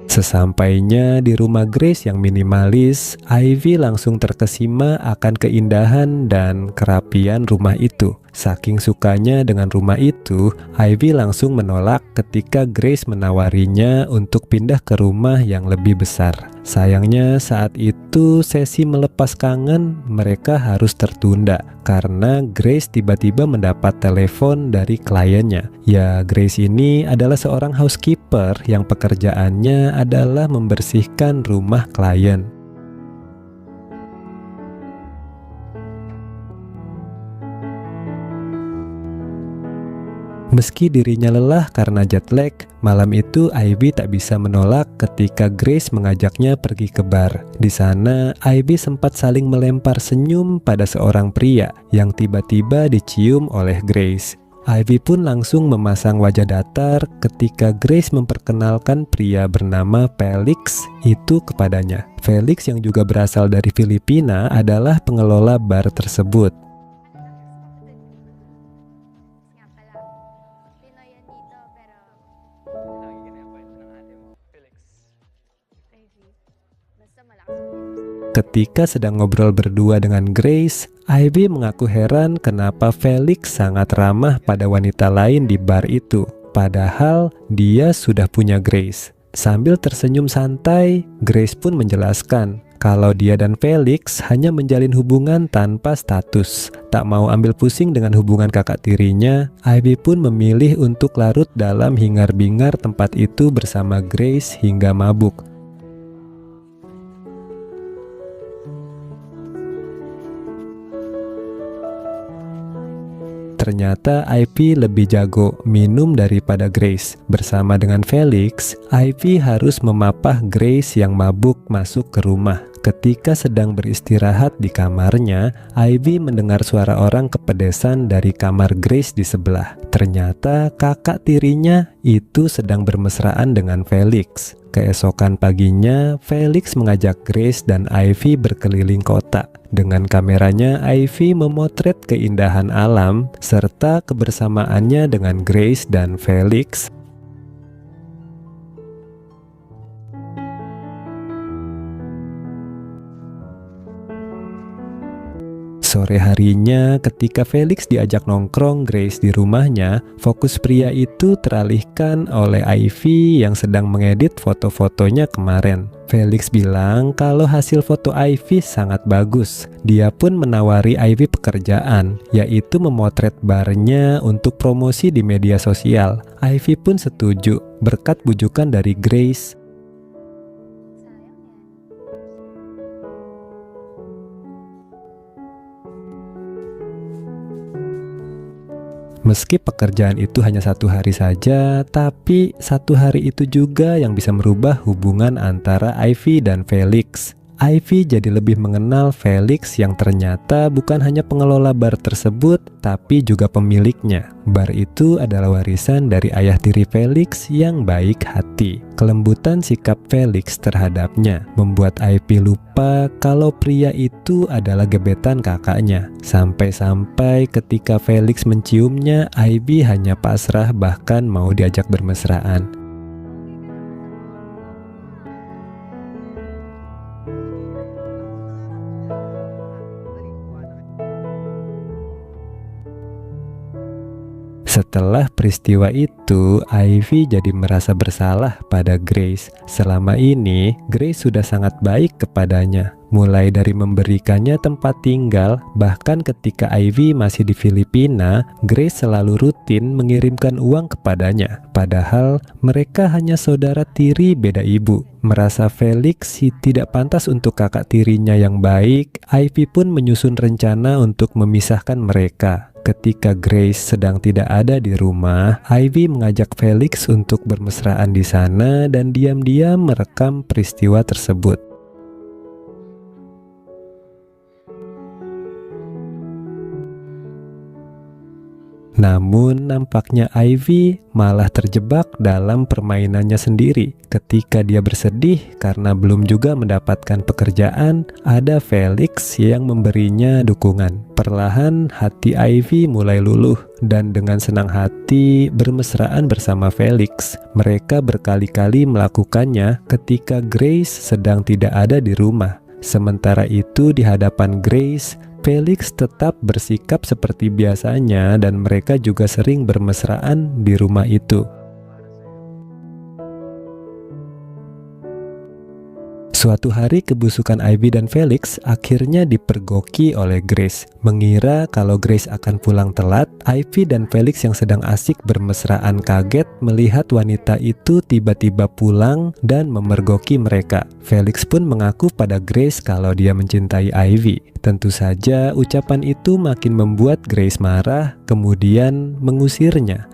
Sesampainya di rumah Grace yang minimalis, Ivy langsung terkesima akan keindahan dan kerapian rumah itu. Saking sukanya dengan rumah itu, Ivy langsung menolak ketika Grace menawarinya untuk pindah ke rumah yang lebih besar. Sayangnya saat itu sesi melepas kangen mereka harus tertunda karena Grace tiba-tiba mendapat telepon dari kliennya. Ya, Grace ini adalah seorang housekeeper yang pekerjaannya adalah membersihkan rumah klien. Meski dirinya lelah karena jet lag, malam itu Ivy tak bisa menolak ketika Grace mengajaknya pergi ke bar. Di sana, Ivy sempat saling melempar senyum pada seorang pria yang tiba-tiba dicium oleh Grace. Ivy pun langsung memasang wajah datar ketika Grace memperkenalkan pria bernama Felix itu kepadanya. Felix yang juga berasal dari Filipina adalah pengelola bar tersebut. Ketika sedang ngobrol berdua dengan Grace, Ivy mengaku heran kenapa Felix sangat ramah pada wanita lain di bar itu. Padahal dia sudah punya Grace. Sambil tersenyum santai, Grace pun menjelaskan kalau dia dan Felix hanya menjalin hubungan tanpa status. Tak mau ambil pusing dengan hubungan kakak tirinya, Ivy pun memilih untuk larut dalam hingar-bingar tempat itu bersama Grace hingga mabuk. Ternyata Ivy lebih jago minum daripada Grace. Bersama dengan Felix, Ivy harus memapah Grace yang mabuk masuk ke rumah. Ketika sedang beristirahat di kamarnya, Ivy mendengar suara orang kepedesan dari kamar Grace di sebelah. Ternyata kakak tirinya itu sedang bermesraan dengan Felix. Keesokan paginya, Felix mengajak Grace dan Ivy berkeliling kota. Dengan kameranya, Ivy memotret keindahan alam serta kebersamaannya dengan Grace dan Felix. Sore harinya, ketika Felix diajak nongkrong Grace di rumahnya, fokus pria itu teralihkan oleh Ivy yang sedang mengedit foto-fotonya kemarin. Felix bilang kalau hasil foto Ivy sangat bagus. Dia pun menawari Ivy pekerjaan, yaitu memotret barnya untuk promosi di media sosial. Ivy pun setuju, berkat bujukan dari Grace. Meski pekerjaan itu hanya 1 hari saja, tapi 1 hari itu juga yang bisa merubah hubungan antara Ivy dan Felix. Ivy jadi lebih mengenal Felix yang ternyata bukan hanya pengelola bar tersebut, tapi juga pemiliknya. Bar itu adalah warisan dari ayah tiri Felix yang baik hati. Kelembutan sikap Felix terhadapnya membuat Ivy lupa kalau pria itu adalah gebetan kakaknya. Sampai-sampai ketika Felix menciumnya, Ivy hanya pasrah bahkan mau diajak bermesraan. Setelah peristiwa itu, Ivy jadi merasa bersalah pada Grace. Selama ini, Grace sudah sangat baik kepadanya. Mulai dari memberikannya tempat tinggal, bahkan ketika Ivy masih di Filipina, Grace selalu rutin mengirimkan uang kepadanya. Padahal mereka hanya saudara tiri beda ibu. Merasa Felix tidak pantas untuk kakak tirinya yang baik, Ivy pun menyusun rencana untuk memisahkan mereka. Ketika Grace sedang tidak ada di rumah, Ivy mengajak Felix untuk bermesraan di sana dan diam-diam merekam peristiwa tersebut. Namun nampaknya Ivy malah terjebak dalam permainannya sendiri. Ketika dia bersedih karena belum juga mendapatkan pekerjaan, ada Felix yang memberinya dukungan. Perlahan hati Ivy mulai luluh dan dengan senang hati bermesraan bersama Felix. Mereka berkali-kali melakukannya ketika Grace sedang tidak ada di rumah. Sementara itu di hadapan Grace, Felix tetap bersikap seperti biasanya dan mereka juga sering bermesraan di rumah itu. Suatu hari kebusukan Ivy dan Felix akhirnya dipergoki oleh Grace. Mengira kalau Grace akan pulang telat, Ivy dan Felix yang sedang asik bermesraan kaget melihat wanita itu tiba-tiba pulang dan memergoki mereka. Felix pun mengaku pada Grace kalau dia mencintai Ivy. Tentu saja ucapan itu makin membuat Grace marah, kemudian mengusirnya.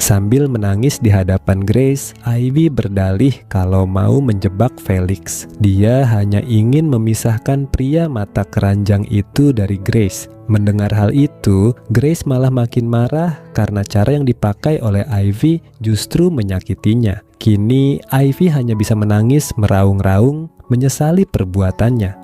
Sambil menangis di hadapan Grace, Ivy berdalih kalau mau menjebak Felix. Dia hanya ingin memisahkan pria mata keranjang itu dari Grace. Mendengar hal itu, Grace malah makin marah karena cara yang dipakai oleh Ivy justru menyakitinya. Kini, Ivy hanya bisa menangis meraung-raung, menyesali perbuatannya.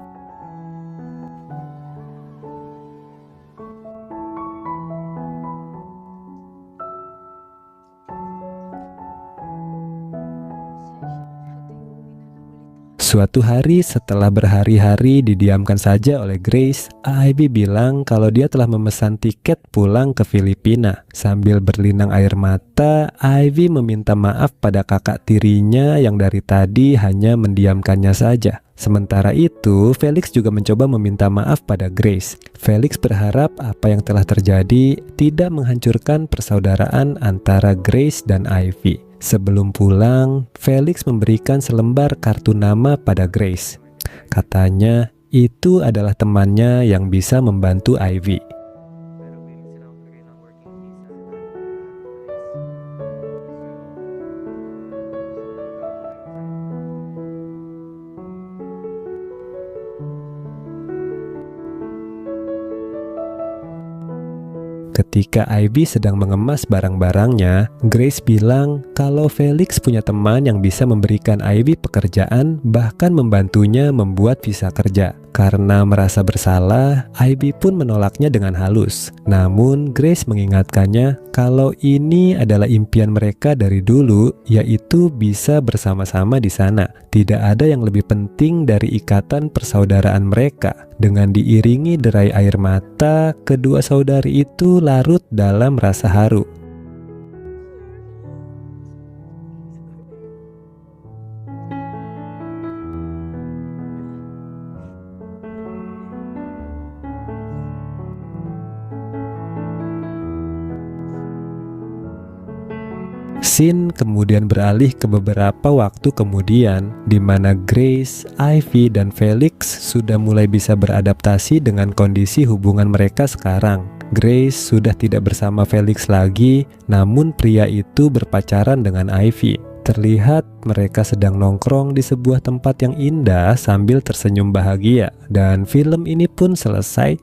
Suatu hari setelah berhari-hari didiamkan saja oleh Grace, Ivy bilang kalau dia telah memesan tiket pulang ke Filipina. Sambil berlinang air mata, Ivy meminta maaf pada kakak tirinya yang dari tadi hanya mendiamkannya saja. Sementara itu, Felix juga mencoba meminta maaf pada Grace. Felix berharap apa yang telah terjadi tidak menghancurkan persaudaraan antara Grace dan Ivy. Sebelum pulang, Felix memberikan selembar kartu nama pada Grace. Katanya, itu adalah temannya yang bisa membantu Ivy. Ketika Ivy sedang mengemas barang-barangnya, Grace bilang kalau Felix punya teman yang bisa memberikan Ivy pekerjaan, bahkan membantunya membuat visa kerja. Karena merasa bersalah, Ivy pun menolaknya dengan halus. Namun Grace mengingatkannya kalau ini adalah impian mereka dari dulu, yaitu bisa bersama-sama di sana. Tidak ada yang lebih penting dari ikatan persaudaraan mereka. Dengan diiringi derai air mata, kedua saudari itu larut dalam rasa haru. Scene kemudian beralih ke beberapa waktu kemudian, di mana Grace, Ivy, dan Felix sudah mulai bisa beradaptasi dengan kondisi hubungan mereka sekarang. Grace sudah tidak bersama Felix lagi, namun pria itu berpacaran dengan Ivy. Terlihat mereka sedang nongkrong di sebuah tempat yang indah sambil tersenyum bahagia. Dan film ini pun selesai